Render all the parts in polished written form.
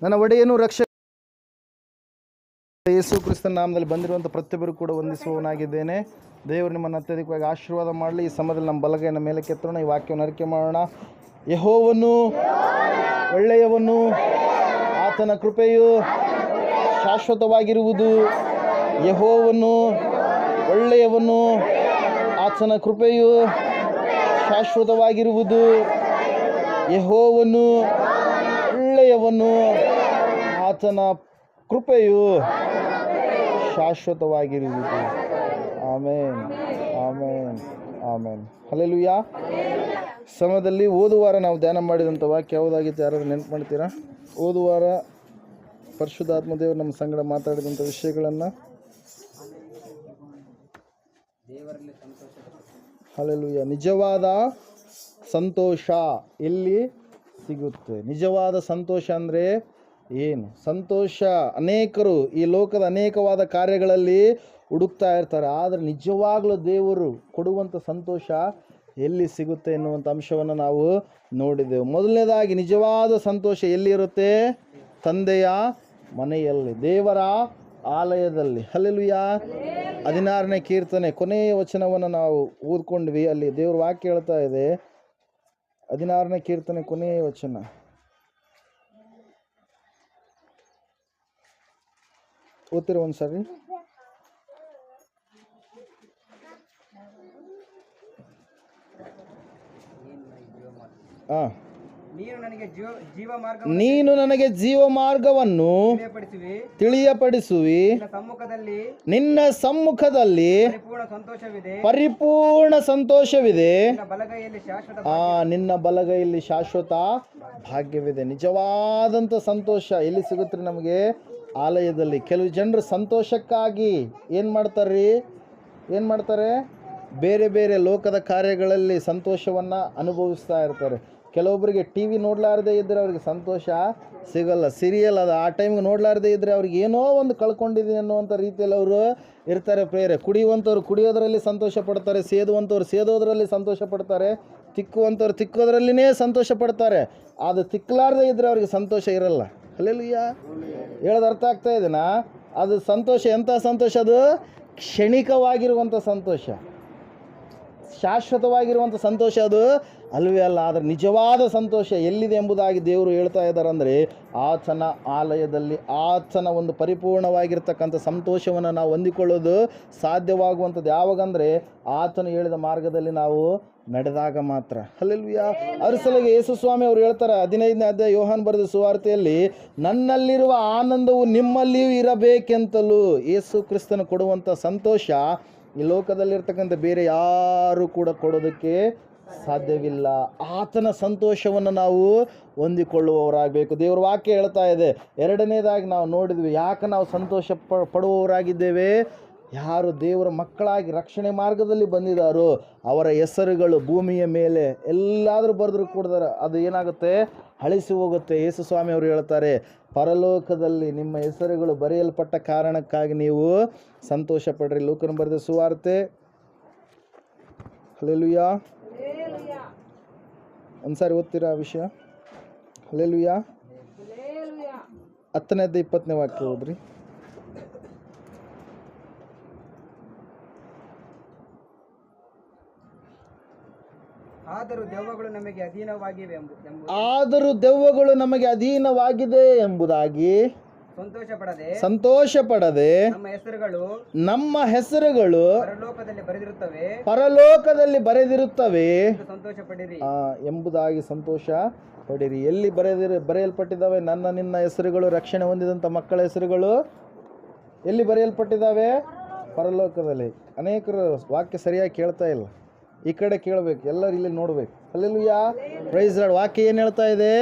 ನನ್ನ ಒಡೆಯನು ರಕ್ಷಕ ಯೇಸು ಕ್ರಿಸ್ತನ ನಾಮದಲ್ಲಿ ಬಂದಿರುವಂಥ ಪ್ರತಿಯೊಬ್ಬರು ಕೂಡ ವಂದಿಸುವವನಾಗಿದ್ದೇನೆ. ದೇವರು ನಿಮ್ಮನ್ನು ಅತ್ಯಧಿಕವಾಗಿ ಆಶೀರ್ವಾದ ಮಾಡಲಿ. ಈ ಸಮಯದಲ್ಲಿ ನಮ್ಮ ಬಲಗೈನ ಮೇಲೆ ಕೆತ್ತೋಣ, ಈ ವಾಕ್ಯವನ್ನು ಅರಿಕೆ ಮಾಡೋಣ. ಯೆಹೋವನು ಒಳ್ಳೆಯವನು, ಆತನ ಕೃಪೆಯು ಶಾಶ್ವತವಾಗಿರುವುದು. ಯೆಹೋವನು ಒಳ್ಳೆಯವನು, ಆತನ ಕೃಪೆಯು ಶಾಶ್ವತವಾಗಿರುವುದು. ಯೆಹೋವನು ಒಳ್ಳೆಯವನು, ಆತನ ಕೃಪೆಯು ಶಾಶ್ವತವಾಗಿರುವುದು. ಆಮೇನ್, ಆಮೇನ್, ಆಮೇನ್. ಹಲ್ಲೆಲೂಯಾ. ಸಮಯದಲ್ಲಿ ಓದುವಾರ ನಾವು ಧ್ಯಾನ ಮಾಡಿದಂಥ ವಾಕ್ಯ ಯಾವುದಾಗಿತ್ತು? ಯಾರಾದ್ರೂ ನೆನಪು ಮಾಡ್ತೀರಾ? ಓದುವಾರ ಪರಿಶುದ್ಧಾತ್ಮ ದೇವರು ನಮ್ಮ ಸಂಗಡ ಮಾತಾಡಿದಂಥ ವಿಷಯಗಳನ್ನು. ಹಲ್ಲೆಲೂಯಾ. ನಿಜವಾದ ಸಂತೋಷ ಎಲ್ಲಿ ಸಿಗುತ್ತೆ? ನಿಜವಾದ ಸಂತೋಷ ಅಂದರೆ ಏನು? ಸಂತೋಷ ಅನೇಕರು ಈ ಲೋಕದ ಅನೇಕವಾದ ಕಾರ್ಯಗಳಲ್ಲಿ ಹುಡುಕ್ತಾ ಇರ್ತಾರೆ, ಆದರೆ ನಿಜವಾಗ್ಲೂ ದೇವರು ಕೊಡುವಂಥ ಸಂತೋಷ ಎಲ್ಲಿ ಸಿಗುತ್ತೆ ಎನ್ನುವಂಥ ಅಂಶವನ್ನು ನಾವು ನೋಡಿದೆವು. ಮೊದಲನೇದಾಗಿ ನಿಜವಾದ ಸಂತೋಷ ಎಲ್ಲಿರುತ್ತೆ? ತಂದೆಯ ಮನೆಯಲ್ಲಿ, ದೇವರ ಆಲಯದಲ್ಲಿ. ಹಲ್ಲೆಲೂಯಾ. 16ನೇ ಕೀರ್ತನೆ ಕೊನೆಯ ವಚನವನ್ನು ನಾವು ಓದ್ಕೊಂಡ್ವಿ. ಅಲ್ಲಿ ದೇವ್ರ ವಾಕ್ಯ ಹೇಳ್ತಾ ಇದೆ, 16ನೇ ಕೀರ್ತನೆ ಕೊನೆಯ ವಚನ. ಓದ್ತಿರೋ ಒಂದ್ಸರಿ. ನೀನು ನನಗೆ ಜೀವ ಮಾರ್ಗವನ್ನು ತಿಳಿಯಪಡಿಸುವಿ. ನಿನ್ನ ಸಮ್ಮುಖದಲ್ಲಿ ಪರಿಪೂರ್ಣ ಸಂತೋಷವಿದೆ. ನಿನ್ನ ಬಲಗೈಯಲ್ಲಿ ಶಾಶ್ವತ ಭಾಗ್ಯವಿದೆ. ನಿಜವಾದಂಥ ಸಂತೋಷ ಎಲ್ಲಿ ಸಿಗುತ್ತೆ ನಮಗೆ? ಆಲಯದಲ್ಲಿ. ಕೆಲವು ಜನರು ಸಂತೋಷಕ್ಕಾಗಿ ಏನು ಮಾಡ್ತಾರೆ? ಬೇರೆ ಬೇರೆ ಲೋಕದ ಕಾರ್ಯಗಳಲ್ಲಿ ಸಂತೋಷವನ್ನು ಅನುಭವಿಸ್ತಾ ಇರ್ತಾರೆ. ಕೆಲವೊಬ್ಬರಿಗೆ ಟಿ ವಿ ನೋಡಲಾರದೇ ಇದ್ದರೆ ಅವ್ರಿಗೆ ಸಂತೋಷ ಸಿಗಲ್ಲ. ಸೀರಿಯಲ್ ಅದು ಆ ಟೈಮ್ಗೆ ನೋಡಲಾರದೇ ಇದ್ದರೆ ಅವ್ರಿಗೆ ಏನೋ ಒಂದು ಕಳ್ಕೊಂಡಿದ್ದೀನಿ ಅನ್ನುವಂಥ ರೀತಿಯಲ್ಲಿ ಅವರು ಇರ್ತಾರೆ. ಪ್ರೇರೆ ಕುಡಿಯುವಂಥವ್ರು ಕುಡಿಯೋದರಲ್ಲಿ ಸಂತೋಷ ಪಡ್ತಾರೆ, ಸೇದುವಂಥವ್ರು ಸೇದೋದ್ರಲ್ಲಿ ಸಂತೋಷ ಪಡ್ತಾರೆ, ತಿಕ್ಕುವಂಥವ್ರು ತಿಕ್ಕೋದ್ರಲ್ಲಿನೇ ಸಂತೋಷ ಪಡ್ತಾರೆ. ಅದು ತಿಕ್ಕಲಾರದೇ ಇದ್ದರೆ ಅವ್ರಿಗೆ ಸಂತೋಷ ಇರಲ್ಲ. ಹಲ್ಲೆಲೂಯಾ. ಹೇಳೋದು ಅರ್ಥ ಆಗ್ತಾ ಇದೆನಾ? ಅದು ಸಂತೋಷ ಎಂಥ ಸಂತೋಷ? ಅದು ಕ್ಷಣಿಕವಾಗಿರುವಂಥ ಸಂತೋಷ, ಶಾಶ್ವತವಾಗಿರುವಂಥ ಸಂತೋಷ ಅದು ಅಲ್ವೇ ಅಲ್ಲ. ಆದರೆ ನಿಜವಾದ ಸಂತೋಷ ಎಲ್ಲಿದೆ ಎಂಬುದಾಗಿ ದೇವರು ಹೇಳ್ತಾ ಇದ್ದಾರೆ ಅಂದರೆ ಆತನ ಆಲಯದಲ್ಲಿ. ಆತನ ಒಂದು ಪರಿಪೂರ್ಣವಾಗಿರ್ತಕ್ಕಂಥ ಸಂತೋಷವನ್ನು ನಾವು ಹೊಂದಿಕೊಳ್ಳೋದು ಸಾಧ್ಯವಾಗುವಂಥದ್ದು ಯಾವಾಗಂದರೆ ಆತನು ಹೇಳಿದ ಮಾರ್ಗದಲ್ಲಿ ನಾವು ನಡೆದಾಗ ಮಾತ್ರ. ಹಲ್ಲೆಲೂಯಾ. ಅದ್ರ ಸಲುವಾಗಿ ಯೇಸು ಸ್ವಾಮಿ ಅವರು ಹೇಳ್ತಾರೆ 15ನೇ ಅಧ್ಯಾಯ ಯೋಹಾನ್ ಬರೆದ ಸುವಾರ್ತೆಯಲ್ಲಿ, ನನ್ನಲ್ಲಿರುವ ಆನಂದವು ನಿಮ್ಮಲ್ಲಿಯೂ ಇರಬೇಕೆಂತಲೂ. ಯೇಸು ಕ್ರಿಸ್ತನು ಕೊಡುವಂಥ ಸಂತೋಷ ಈ ಲೋಕದಲ್ಲಿರ್ತಕ್ಕಂಥ ಬೇರೆ ಯಾರು ಕೂಡ ಕೊಡೋದಕ್ಕೆ ಸಾಧ್ಯವಿಲ್ಲ. ಆತನ ಸಂತೋಷವನ್ನು ನಾವು ಹೊಂದಿಕೊಳ್ಳುವವರಾಗಬೇಕು. ದೇವರ ವಾಕ್ಯ ಹೇಳ್ತಾ ಇದೆ. ಎರಡನೇದಾಗಿ ನಾವು ನೋಡಿದ್ವಿ, ಯಾಕೆ ನಾವು ಸಂತೋಷ ಪಡುವವರಾಗಿದ್ದೇವೆ? ಯಾರು ದೇವರ ಮಕ್ಕಳಾಗಿ ರಕ್ಷಣೆ ಮಾರ್ಗದಲ್ಲಿ ಬಂದಿದ್ದಾರೋ ಅವರ ಹೆಸರುಗಳು ಭೂಮಿಯ ಮೇಲೆ ಎಲ್ಲಾದರೂ ಬರೆದ್ರು ಕೂಡ ಅದು ಏನಾಗುತ್ತೆ? ಅಳಿಸಿ ಹೋಗುತ್ತೆ. ಯೇಸು ಸ್ವಾಮಿ ಅವರು ಹೇಳ್ತಾರೆ, ಪರಲೋಕದಲ್ಲಿ ನಿಮ್ಮ ಹೆಸರುಗಳು ಬರೆಯಲ್ಪಟ್ಟ ಕಾರಣಕ್ಕಾಗಿ ನೀವು ಸಂತೋಷ ಪಡ್ರಿ. ಲೂಕನ ಬರೆದ ಸುವಾರ್ತೆ. ಹಲ್ಲೆಲೂಯಾ. ಒಂದ್ಸಾರಿ ಓದ್ತೀರಾ ಆ ವಿಷಯ? ಹಲ್ಲೆಲೂಯಾ. 10ನೇ ಅಧ್ಯಾಯ 20ನೇ ವಾಕ್ಯ ಓದ್ರಿ. ಆದರೂ ದೆವ್ವಗಳು ನಮಗೆ ಅಧೀನವಾಗಿದೆ ಎಂಬುದಾಗಿ ಸಂತೋಷ ಪಡದೆ ನಮ್ಮ ಹೆಸರುಗಳು ಪರಲೋಕದಲ್ಲಿ ಬರೆದಿರುತ್ತವೆ ಎಂಬುದಾಗಿ ಸಂತೋಷ ಪಡಿರಿ. ಎಲ್ಲಿ ಬರೆಯಲ್ಪಟ್ಟಿದ್ದಾವೆ? ನಿನ್ನ ಹೆಸರುಗಳು, ರಕ್ಷಣೆ ಹೊಂದಿದಂಥ ಮಕ್ಕಳ ಹೆಸರುಗಳು ಎಲ್ಲಿ ಬರೆಯಲ್ಪಟ್ಟಿದ್ದಾವೆ? ಪರಲೋಕದಲ್ಲಿ. ಅನೇಕರು ವಾಕ್ಯ ಸರಿಯಾಗಿ ಕೇಳ್ತಾ ಇಲ್ಲ. ಈ ಕಡೆ ಕೇಳಬೇಕು, ಎಲ್ಲರೂ ಇಲ್ಲಿ ನೋಡಬೇಕು. ಹಲ್ಲೆಲೂಯಾ. Praise Lord. ವಾಕ್ಯ ಏನು ಹೇಳ್ತಾ ಇದೆ?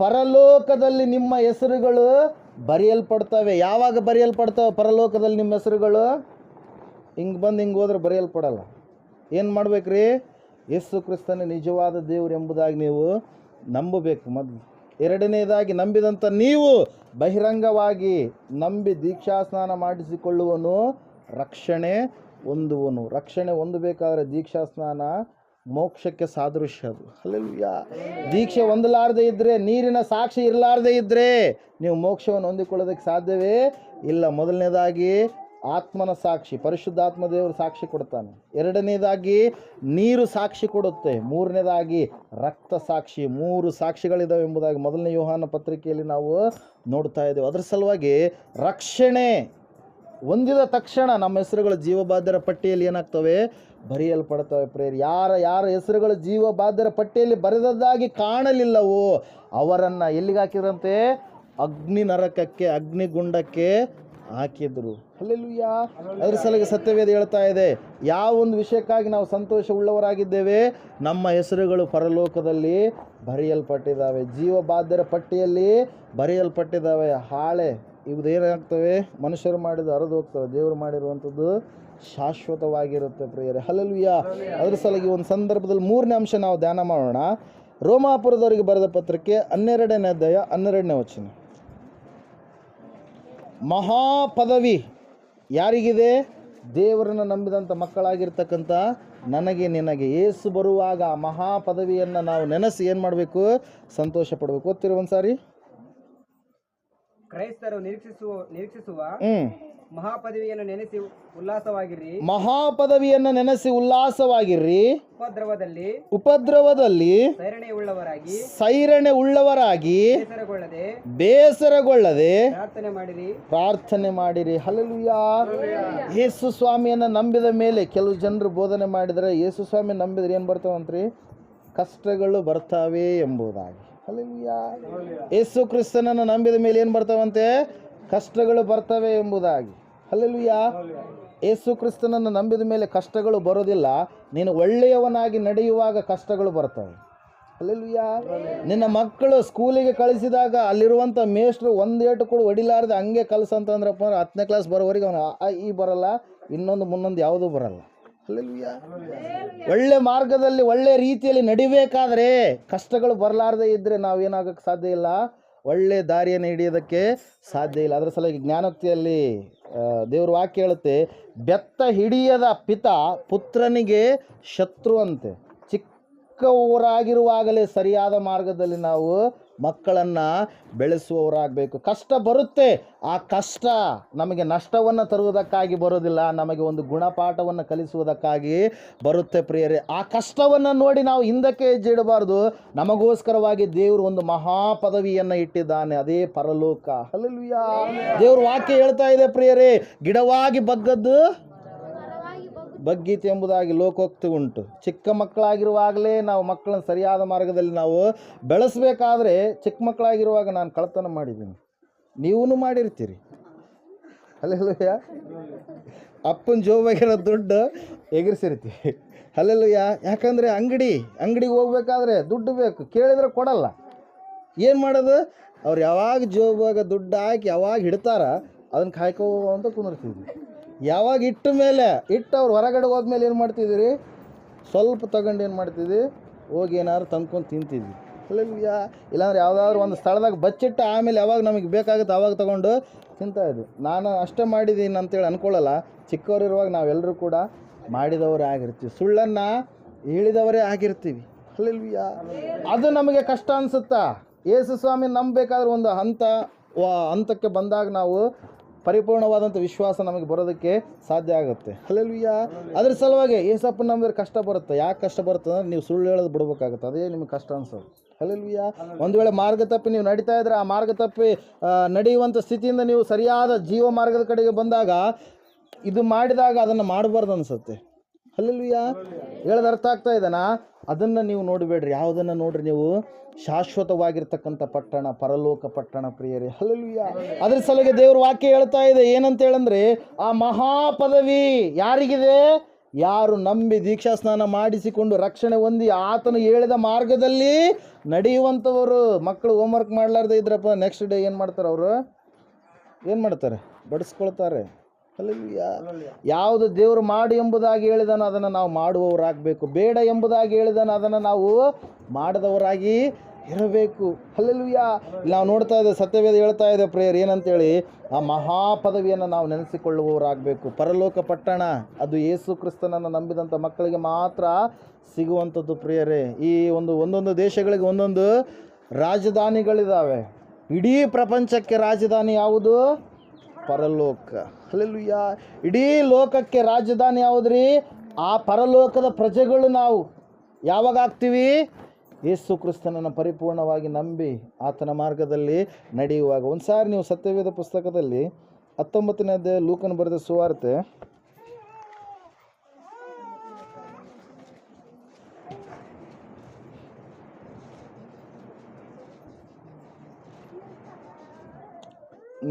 ಪರಲೋಕದಲ್ಲಿ ನಿಮ್ಮ ಹೆಸರುಗಳು ಬರೆಯಲ್ಪಡ್ತವೆ. ಯಾವಾಗ ಬರೆಯಲ್ಪಡ್ತವೆ ಪರಲೋಕದಲ್ಲಿ ನಿಮ್ಮ ಹೆಸರುಗಳು? ಹಿಂಗೆ ಬಂದು ಹಿಂಗೆ ಹೋದ್ರೆ ಬರೆಯಲ್ಪಡಲ್ಲ. ಏನು ಮಾಡ್ಬೇಕ್ರಿ? ಯೇಸು ಕ್ರಿಸ್ತನೇ ನಿಜವಾದ ದೇವರು ಎಂಬುದಾಗಿ ನೀವು ನಂಬಬೇಕು ಮೊದಲು. ಎರಡನೇದಾಗಿ ನಂಬಿದಂಥ ನೀವು ಬಹಿರಂಗವಾಗಿ ನಂಬಿ ದೀಕ್ಷಾಸ್ನಾನ ಮಾಡಿಸಿಕೊಳ್ಳುವನು ರಕ್ಷಣೆ ಹೊಂದುವನು. ರಕ್ಷಣೆ ಹೊಂದಬೇಕಾದ್ರೆ ದೀಕ್ಷಾಸ್ನಾನ ಮೋಕ್ಷಕ್ಕೆ ಸಾದೃಶ್ಯ ಅದು. ಹಲ್ಲೆಲೂಯಾ. ದೀಕ್ಷೆ ಹೊಂದಲಾರದೆ ಇದ್ದರೆ, ನೀರಿನ ಸಾಕ್ಷಿ ಇರಲಾರದೆ ಇದ್ದರೆ ನೀವು ಮೋಕ್ಷವನ್ನು ಹೊಂದಿಕೊಳ್ಳೋದಕ್ಕೆ ಸಾಧ್ಯವೇ ಇಲ್ಲ. ಮೊದಲನೇದಾಗಿ ಆತ್ಮನ ಸಾಕ್ಷಿ, ಪರಿಶುದ್ಧಾತ್ಮ ದೇವರು ಸಾಕ್ಷಿ ಕೊಡ್ತಾನೆ. ಎರಡನೇದಾಗಿ ನೀರು ಸಾಕ್ಷಿ ಕೊಡುತ್ತೆ. ಮೂರನೇದಾಗಿ ರಕ್ತ ಸಾಕ್ಷಿ. 3 ಸಾಕ್ಷಿಗಳಿದ್ದಾವೆ ಎಂಬುದಾಗಿ ಮೊದಲನೇ ಯೋಹಾನ ಪತ್ರಿಕೆಯಲ್ಲಿ ನಾವು ನೋಡ್ತಾ ಇದ್ದೇವೆ. ಅದರ ಸಲುವಾಗಿ ರಕ್ಷಣೆ ಹೊಂದಿದ ತಕ್ಷಣ ನಮ್ಮ ಹೆಸರುಗಳು ಜೀವಬಾಧ್ಯರ ಪಟ್ಟಿಯಲ್ಲಿ ಏನಾಗ್ತವೆ, ಬರೆಯಲ್ಪಡ್ತವೆ. ಪ್ರೇಯರ್ ಯಾರ ಹೆಸರುಗಳು ಜೀವಬಾಧ್ಯರ ಪಟ್ಟಿಯಲ್ಲಿ ಬರೆದದ್ದಾಗಿ ಕಾಣಲಿಲ್ಲವೋ ಅವರನ್ನು ಎಲ್ಲಿಗೆ ಹಾಕಿದ್ರಂತೆ, ಅಗ್ನಿ ನರಕಕ್ಕೆ, ಅಗ್ನಿಗುಂಡಕ್ಕೆ ಹಾಕಿದ್ರು. ಹಲ್ಲೆಲೂಯಾ. ಅದರ ಸಲುವಾಗಿ ಸತ್ಯವೇದ ಹೇಳ್ತಾ ಇದೆ, ಯಾವ ಒಂದು ವಿಷಯಕ್ಕಾಗಿ ನಾವು ಸಂತೋಷ ಉಳ್ಳವರಾಗಿದ್ದೇವೆ, ನಮ್ಮ ಹೆಸರುಗಳು ಪರಲೋಕದಲ್ಲಿ ಬರೆಯಲ್ಪಟ್ಟಿದ್ದಾವೆ, ಜೀವಬಾಧ್ಯರ ಪಟ್ಟಿಯಲ್ಲಿ ಬರೆಯಲ್ಪಟ್ಟಿದ್ದಾವೆ. ಹಾಳೆ ಇವುದೇನಾಗ್ತವೆ, ಮನುಷ್ಯರು ಮಾಡಿದ ಹರಿದು ಹೋಗ್ತವೆ, ದೇವರು ಮಾಡಿರುವಂಥದ್ದು ಶಾಶ್ವತವಾಗಿರುತ್ತೆ ಪ್ರಿಯರೇ. ಹಲ್ಲೆಲೂಯಾ. ಅದರ ಸಲುವಾಗಿ ಒಂದು ಸಂದರ್ಭದಲ್ಲಿ 3ನೇ ಅಂಶ ನಾವು ಧ್ಯಾನ ಮಾಡೋಣ. ರೋಮಾಪುರದವರಿಗೆ ಬರೆದ ಪತ್ರಿಕೆ 12ನೇ ಅಧ್ಯಾಯ 12ನೇ ವಚನ. ಮಹಾಪದವಿ ಯಾರಿಗಿದೆ? ದೇವರನ್ನು ನಂಬಿದಂಥ ಮಕ್ಕಳಾಗಿರ್ತಕ್ಕಂಥ ನನಗೆ ನಿನಗೆ. ಯೇಸು ಬರುವಾಗ ಆ ಮಹಾಪದವಿಯನ್ನು ನಾವು ನೆನೆಸಿ ಏನು ಮಾಡಬೇಕು, ಸಂತೋಷ ಪಡಬೇಕು. ಓದ್ತಿರೋ ಒಂದು ಸಾರಿ. ಕ್ರೈಸ್ತರು ನಿರೀಕ್ಷಿಸುವ ಮಹಾಪದವಿಯನ್ನು ನೆನೆಸಿ ಉಲ್ಲಾಸವಾಗಿರಿ. ಮಹಾಪದವಿಯನ್ನು ನೆನೆಸಿ ಉಲ್ಲಾಸವಾಗಿರ್ರಿ. ಉಪದ್ರವದಲ್ಲಿ ಸೈರಣೆ ಉಳ್ಳವರಾಗಿ ಬೇಸರಗೊಳ್ಳದೆ ಪ್ರಾರ್ಥನೆ ಮಾಡಿರಿ. ಹಲ್ಲೆಲೂಯಾ. ಯೇಸು ಸ್ವಾಮಿಯನ್ನು ನಂಬಿದ ಮೇಲೆ ಕೆಲವು ಜನರು ಬೋಧನೆ ಮಾಡಿದರೆ, ಯೇಸು ಸ್ವಾಮಿ ನಂಬಿದ್ರೆ ಏನು ಬರ್ತಾವಂತ್ರಿ, ಕಷ್ಟಗಳು ಬರ್ತಾವೆ ಎಂಬುದಾಗಿ. ಹಲ್ಲೆಲೂಯಾ. ಯೇಸು ಕ್ರಿಸ್ತನನ್ನು ನಂಬಿದ ಮೇಲೆ ಏನು ಬರ್ತಾವಂತೆ, ಕಷ್ಟಗಳು ಬರ್ತವೆ ಎಂಬುದಾಗಿ. ಹಲ್ಲೆಲೂಯಾ. ಯೇಸು ಕ್ರಿಸ್ತನನ್ನು ನಂಬಿದ ಮೇಲೆ ಕಷ್ಟಗಳು ಬರೋದಿಲ್ಲ. ನೀನು ಒಳ್ಳೆಯವನಾಗಿ ನಡೆಯುವಾಗ ಕಷ್ಟಗಳು ಬರ್ತವೆ. ಹಲ್ಲೆಲೂಯಾ. ನಿನ್ನ ಮಕ್ಕಳು ಸ್ಕೂಲಿಗೆ ಕಳಿಸಿದಾಗ ಅಲ್ಲಿರುವಂಥ ಮೇಷ್ಟ್ರು ಒಂದೇಟು ಕೂಡ ಹೊಡಿಲಾರ್ದೆ ಹಂಗೆ ಕಲಿಸಂತಂದ್ರಪ್ಪ, 10ನೇ ಕ್ಲಾಸ್ ಬರೋವರೆಗೆ ಅವನು ಈ ಬರಲ್ಲ, ಇನ್ನೊಂದು ಯಾವುದೂ ಬರಲ್ಲ. ಹಲ್ಲೆಲೂಯಾ. ಒಳ್ಳೆ ಮಾರ್ಗದಲ್ಲಿ ಒಳ್ಳೆ ರೀತಿಯಲ್ಲಿ ನಡಿಬೇಕಾದ್ರೆ ಕಷ್ಟಗಳು ಬರಲಾರ್ದೆ ಇದ್ದರೆ ನಾವೇನಾಗಕ್ಕೆ ಸಾಧ್ಯ ಇಲ್ಲ, ಒಳ್ಳೆ ದಾರಿಯನ್ನು ಹಿಡಿಯೋದಕ್ಕೆ ಸಾಧ್ಯ ಇಲ್ಲ. ಅದರ ಸಲುವಾಗಿ ಜ್ಞಾನೋಕ್ತಿಯಲ್ಲಿ ದೇವ್ರ ವಾಕ್ಯ ಹೇಳುತ್ತೆ, ಬೆತ್ತ ಹಿಡಿಯದ ಪಿತ ಪುತ್ರನಿಗೆ ಶತ್ರು ಅಂತೆ. ಚಿಕ್ಕವರಾಗಿರುವಾಗಲೇ ಸರಿಯಾದ ಮಾರ್ಗದಲ್ಲಿ ನಾವು ಮಕ್ಕಳನ್ನು ಬೆಳೆಸುವವರಾಗಬೇಕು. ಕಷ್ಟ ಬರುತ್ತೆ, ಆ ಕಷ್ಟ ನಮಗೆ ನಷ್ಟವನ್ನು ತರುವುದಕ್ಕಾಗಿ ಬರೋದಿಲ್ಲ, ನಮಗೆ ಒಂದು ಗುಣಪಾಠವನ್ನು ಕಲಿಸುವುದಕ್ಕಾಗಿ ಬರುತ್ತೆ ಪ್ರಿಯರೇ. ಆ ಕಷ್ಟವನ್ನು ನೋಡಿ ನಾವು ಹಿಂದಕ್ಕೆ ಹೆಜ್ಜೆ ಇಡಬಾರ್ದು. ನಮಗೋಸ್ಕರವಾಗಿ ದೇವರು ಒಂದು ಮಹಾಪದವಿಯನ್ನು ಇಟ್ಟಿದ್ದಾನೆ, ಅದೇ ಪರಲೋಕ. ಹಲ್ಲೆಲೂಯಾ. ದೇವ್ರ ವಾಕ್ಯ ಹೇಳ್ತಾ ಇದೆ ಪ್ರಿಯರೇ, ಗಿಡವಾಗಿ ಬಗ್ಗದ್ದು ಬಗ್ಗೀತು ಎಂಬುದಾಗಿ ಲೋಕೋಕ್ತಿ ಉಂಟು. ಚಿಕ್ಕ ಮಕ್ಕಳಾಗಿರುವಾಗಲೇ ನಾವು ಮಕ್ಕಳನ್ನು ಸರಿಯಾದ ಮಾರ್ಗದಲ್ಲಿ ನಾವು ಬೆಳೆಸಬೇಕಾದ್ರೆ, ಚಿಕ್ಕ ಮಕ್ಕಳಾಗಿರುವಾಗ ನಾನು ಕಳ್ಳತನ ಮಾಡಿದ್ದೀನಿ, ನೀವೂ ಮಾಡಿರ್ತೀರಿ. ಹಲ್ಲೆಲೂಯಾ. ಅಪ್ಪನ ಜೋಬಾಗಿರೋ ದುಡ್ಡು ಎಗರಿಸಿರ್ತೀವಿ. ಹಲ್ಲೆಲೂಯಾ. ಯಾಕಂದರೆ ಅಂಗಡಿಗೆ ಹೋಗ್ಬೇಕಾದ್ರೆ ದುಡ್ಡು ಬೇಕು, ಕೇಳಿದ್ರೆ ಕೊಡಲ್ಲ. ಏನು ಮಾಡೋದು, ಅವ್ರು ಯಾವಾಗ ಜೋಬಾಗ ದುಡ್ಡು ಹಾಕಿ ಯಾವಾಗ ಹಿಡ್ತಾರ ಅದನ್ನು ಕಾಯ್ಕೋ ಅಂತ ಕುಂದಿರ್ತಿದ್ವಿ. ಯಾವಾಗ ಇಟ್ಟು ಅವ್ರು ಹೊರಗಡೆ ಹೋದ್ಮೇಲೆ ಏನು ಮಾಡ್ತಿದ್ದೀರಿ, ಸ್ವಲ್ಪ ತಗೊಂಡು ಏನು ಮಾಡ್ತಿದ್ವಿ, ಹೋಗಿ ಏನಾದ್ರು ತಂದ್ಕೊಂಡು ತಿಂತಿದ್ವಿ. ಹಲ್ಲೆಲೂಯಾ. ಇಲ್ಲಾಂದ್ರೆ ಯಾವುದಾದ್ರು ಒಂದು ಸ್ಥಳದಾಗ ಬಚ್ಚಿಟ್ಟು ಆಮೇಲೆ ಯಾವಾಗ ನಮಗೆ ಬೇಕಾಗುತ್ತೆ ಆವಾಗ ತೊಗೊಂಡು ತಿಂತಾಯಿದ್ವಿ. ನಾನು ಅಷ್ಟೇ ಮಾಡಿದ್ದೀನಿ ಅಂತೇಳಿ ಅಂದ್ಕೊಳ್ಳಲ್ಲ. ಚಿಕ್ಕವರಿರುವಾಗ ನಾವೆಲ್ಲರೂ ಕೂಡ ಮಾಡಿದವರೇ ಆಗಿರ್ತೀವಿ, ಸುಳ್ಳನ್ನು ಹೇಳಿದವರೇ ಆಗಿರ್ತೀವಿ. ಹಲ್ಲೆಲೂಯಾ. ಅದು ನಮಗೆ ಕಷ್ಟ ಅನಿಸುತ್ತಾ? ಯೇಸು ಸ್ವಾಮಿ ನಂಬಬೇಕಾದ್ರೆ ಒಂದು ಹಂತಕ್ಕೆ ಬಂದಾಗ ನಾವು ಪರಿಪೂರ್ಣವಾದಂಥ ವಿಶ್ವಾಸ ನಮಗೆ ಬರೋದಕ್ಕೆ ಸಾಧ್ಯ ಆಗುತ್ತೆ. ಹಲ್ಲೆಲೂಯಾ. ಅದ್ರ ಸಲುವಾಗಿ ಯೇಸಪ್ಪನ ನಂಬಿದ್ರೆ ಕಷ್ಟ ಬರುತ್ತೆ. ಯಾಕೆ ಕಷ್ಟ ಬರುತ್ತೆ ಅಂದರೆ ನೀವು ಸುಳ್ಳು ಹೇಳೋದು ಬಿಡ್ಬೇಕಾಗುತ್ತೆ, ಅದೇ ನಿಮಗೆ ಕಷ್ಟ ಅನ್ಸೋದು. ಹಲ್ಲೆಲೂಯಾ. ಒಂದು ವೇಳೆ ಮಾರ್ಗ ತಪ್ಪಿ ನೀವು ನಡೀತಾ ಇದ್ರೆ, ಆ ಮಾರ್ಗ ತಪ್ಪಿ ನಡೆಯುವಂಥ ಸ್ಥಿತಿಯಿಂದ ನೀವು ಸರಿಯಾದ ಜೀವ ಮಾರ್ಗದ ಕಡೆಗೆ ಬಂದಾಗ, ಇದು ಮಾಡಿದಾಗ ಅದನ್ನು ಮಾಡಬಾರ್ದು ಅನಿಸುತ್ತೆ. ಹಲ್ಲೆಲೂಯಾ. ಹೇಳೋದು ಅರ್ಥ ಆಗ್ತಾ ಇದೆನಾ? ಅದನ್ನು ನೀವು ನೋಡಬೇಡ್ರಿ. ಯಾವುದನ್ನು ನೋಡ್ರಿ ನೀವು? ಶಾಶ್ವತವಾಗಿರ್ತಕ್ಕಂಥ ಪಟ್ಟಣ, ಪರಲೋಕ ಪಟ್ಟಣ ಪ್ರಿಯರೇ. ಹಲ್ಲೆಲೂಯಾ. ಅದ್ರ ಸಲುವಾಗಿ ದೇವ್ರ ವಾಕ್ಯ ಹೇಳ್ತಾ ಇದೆ, ಏನಂತ ಹೇಳಂದ್ರೆ, ಆ ಮಹಾಪದವಿ ಯಾರಿಗಿದೆ? ಯಾರು ನಂಬಿ ದೀಕ್ಷಾ ಸ್ನಾನ ಮಾಡಿಸಿಕೊಂಡು ರಕ್ಷಣೆ ಹೊಂದಿ ಆತನು ಹೇಳಿದ ಮಾರ್ಗದಲ್ಲಿ ನಡೆಯುವಂಥವರು. ಮಕ್ಕಳು ಹೋಮ್ವರ್ಕ್ ಮಾಡಲಾರ್ದೆ ಇದ್ರಪ್ಪ, ನೆಕ್ಸ್ಟ್ ಡೇ ಏನು ಮಾಡ್ತಾರೆ ಅವರು? ಏನು ಮಾಡ್ತಾರೆ? ಬಡಿಸ್ಕೊಳ್ತಾರೆ. ಹಲ್ಲೆಲೂಯಾ. ಯಾವುದು ದೇವರು ಮಾಡು ಎಂಬುದಾಗಿ ಹೇಳಿದಾನೋ ಅದನ್ನು ನಾವು ಮಾಡುವವರಾಗಬೇಕು. ಬೇಡ ಎಂಬುದಾಗಿ ಹೇಳಿದಾನೋ ಅದನ್ನು ನಾವು ಮಾಡದವರಾಗಿ ಇರಬೇಕು. ಹಲ್ಲೆಲೂಯಾ. ನಾವು ನೋಡ್ತಾ ಇದ್ದೇವೆ, ಸತ್ಯವೇದ ಹೇಳ್ತಾ ಇದೆ ಪ್ರೇಯರ್ ಏನಂತೇಳಿ, ಆ ಮಹಾಪದವಿಯನ್ನು ನಾವು ನೆನೆಸಿಕೊಳ್ಳುವವರಾಗಬೇಕು. ಪರಲೋಕ ಪಟ್ಟಣ ಅದು ಯೇಸು ಕ್ರಿಸ್ತನನ್ನು ನಂಬಿದಂಥ ಮಕ್ಕಳಿಗೆ ಮಾತ್ರ ಸಿಗುವಂಥದ್ದು ಪ್ರಿಯರೇ. ಈ ಒಂದೊಂದು ದೇಶಗಳಿಗೆ ಒಂದೊಂದು ರಾಜಧಾನಿಗಳಿದ್ದಾವೆ. ಇಡೀ ಪ್ರಪಂಚಕ್ಕೆ ರಾಜಧಾನಿ ಯಾವುದು? ಪರಲೋಕ. ಹಲ್ಲೆಲೂಯಾ. ಇಡೀ ಲೋಕಕ್ಕೆ ರಾಜಧಾನಿ ಯಾವುದ್ರಿ? ಆ ಪರಲೋಕದ ಪ್ರಜೆಗಳು ನಾವು ಯಾವಾಗ ಆಗ್ತೀವಿ? ಯೇಸು ಕ್ರಿಸ್ತನನ್ನು ಪರಿಪೂರ್ಣವಾಗಿ ನಂಬಿ ಆತನ ಮಾರ್ಗದಲ್ಲಿ ನಡೆಯುವಾಗ. ಒಂದು ಸಾರಿ ನೀವು ಸತ್ಯವೇದ ಪುಸ್ತಕದಲ್ಲಿ 19ನೇ ಅಧ್ಯಾಯ ಲೂಕನ ಬರೆದ ಸುವಾರ್ತೆ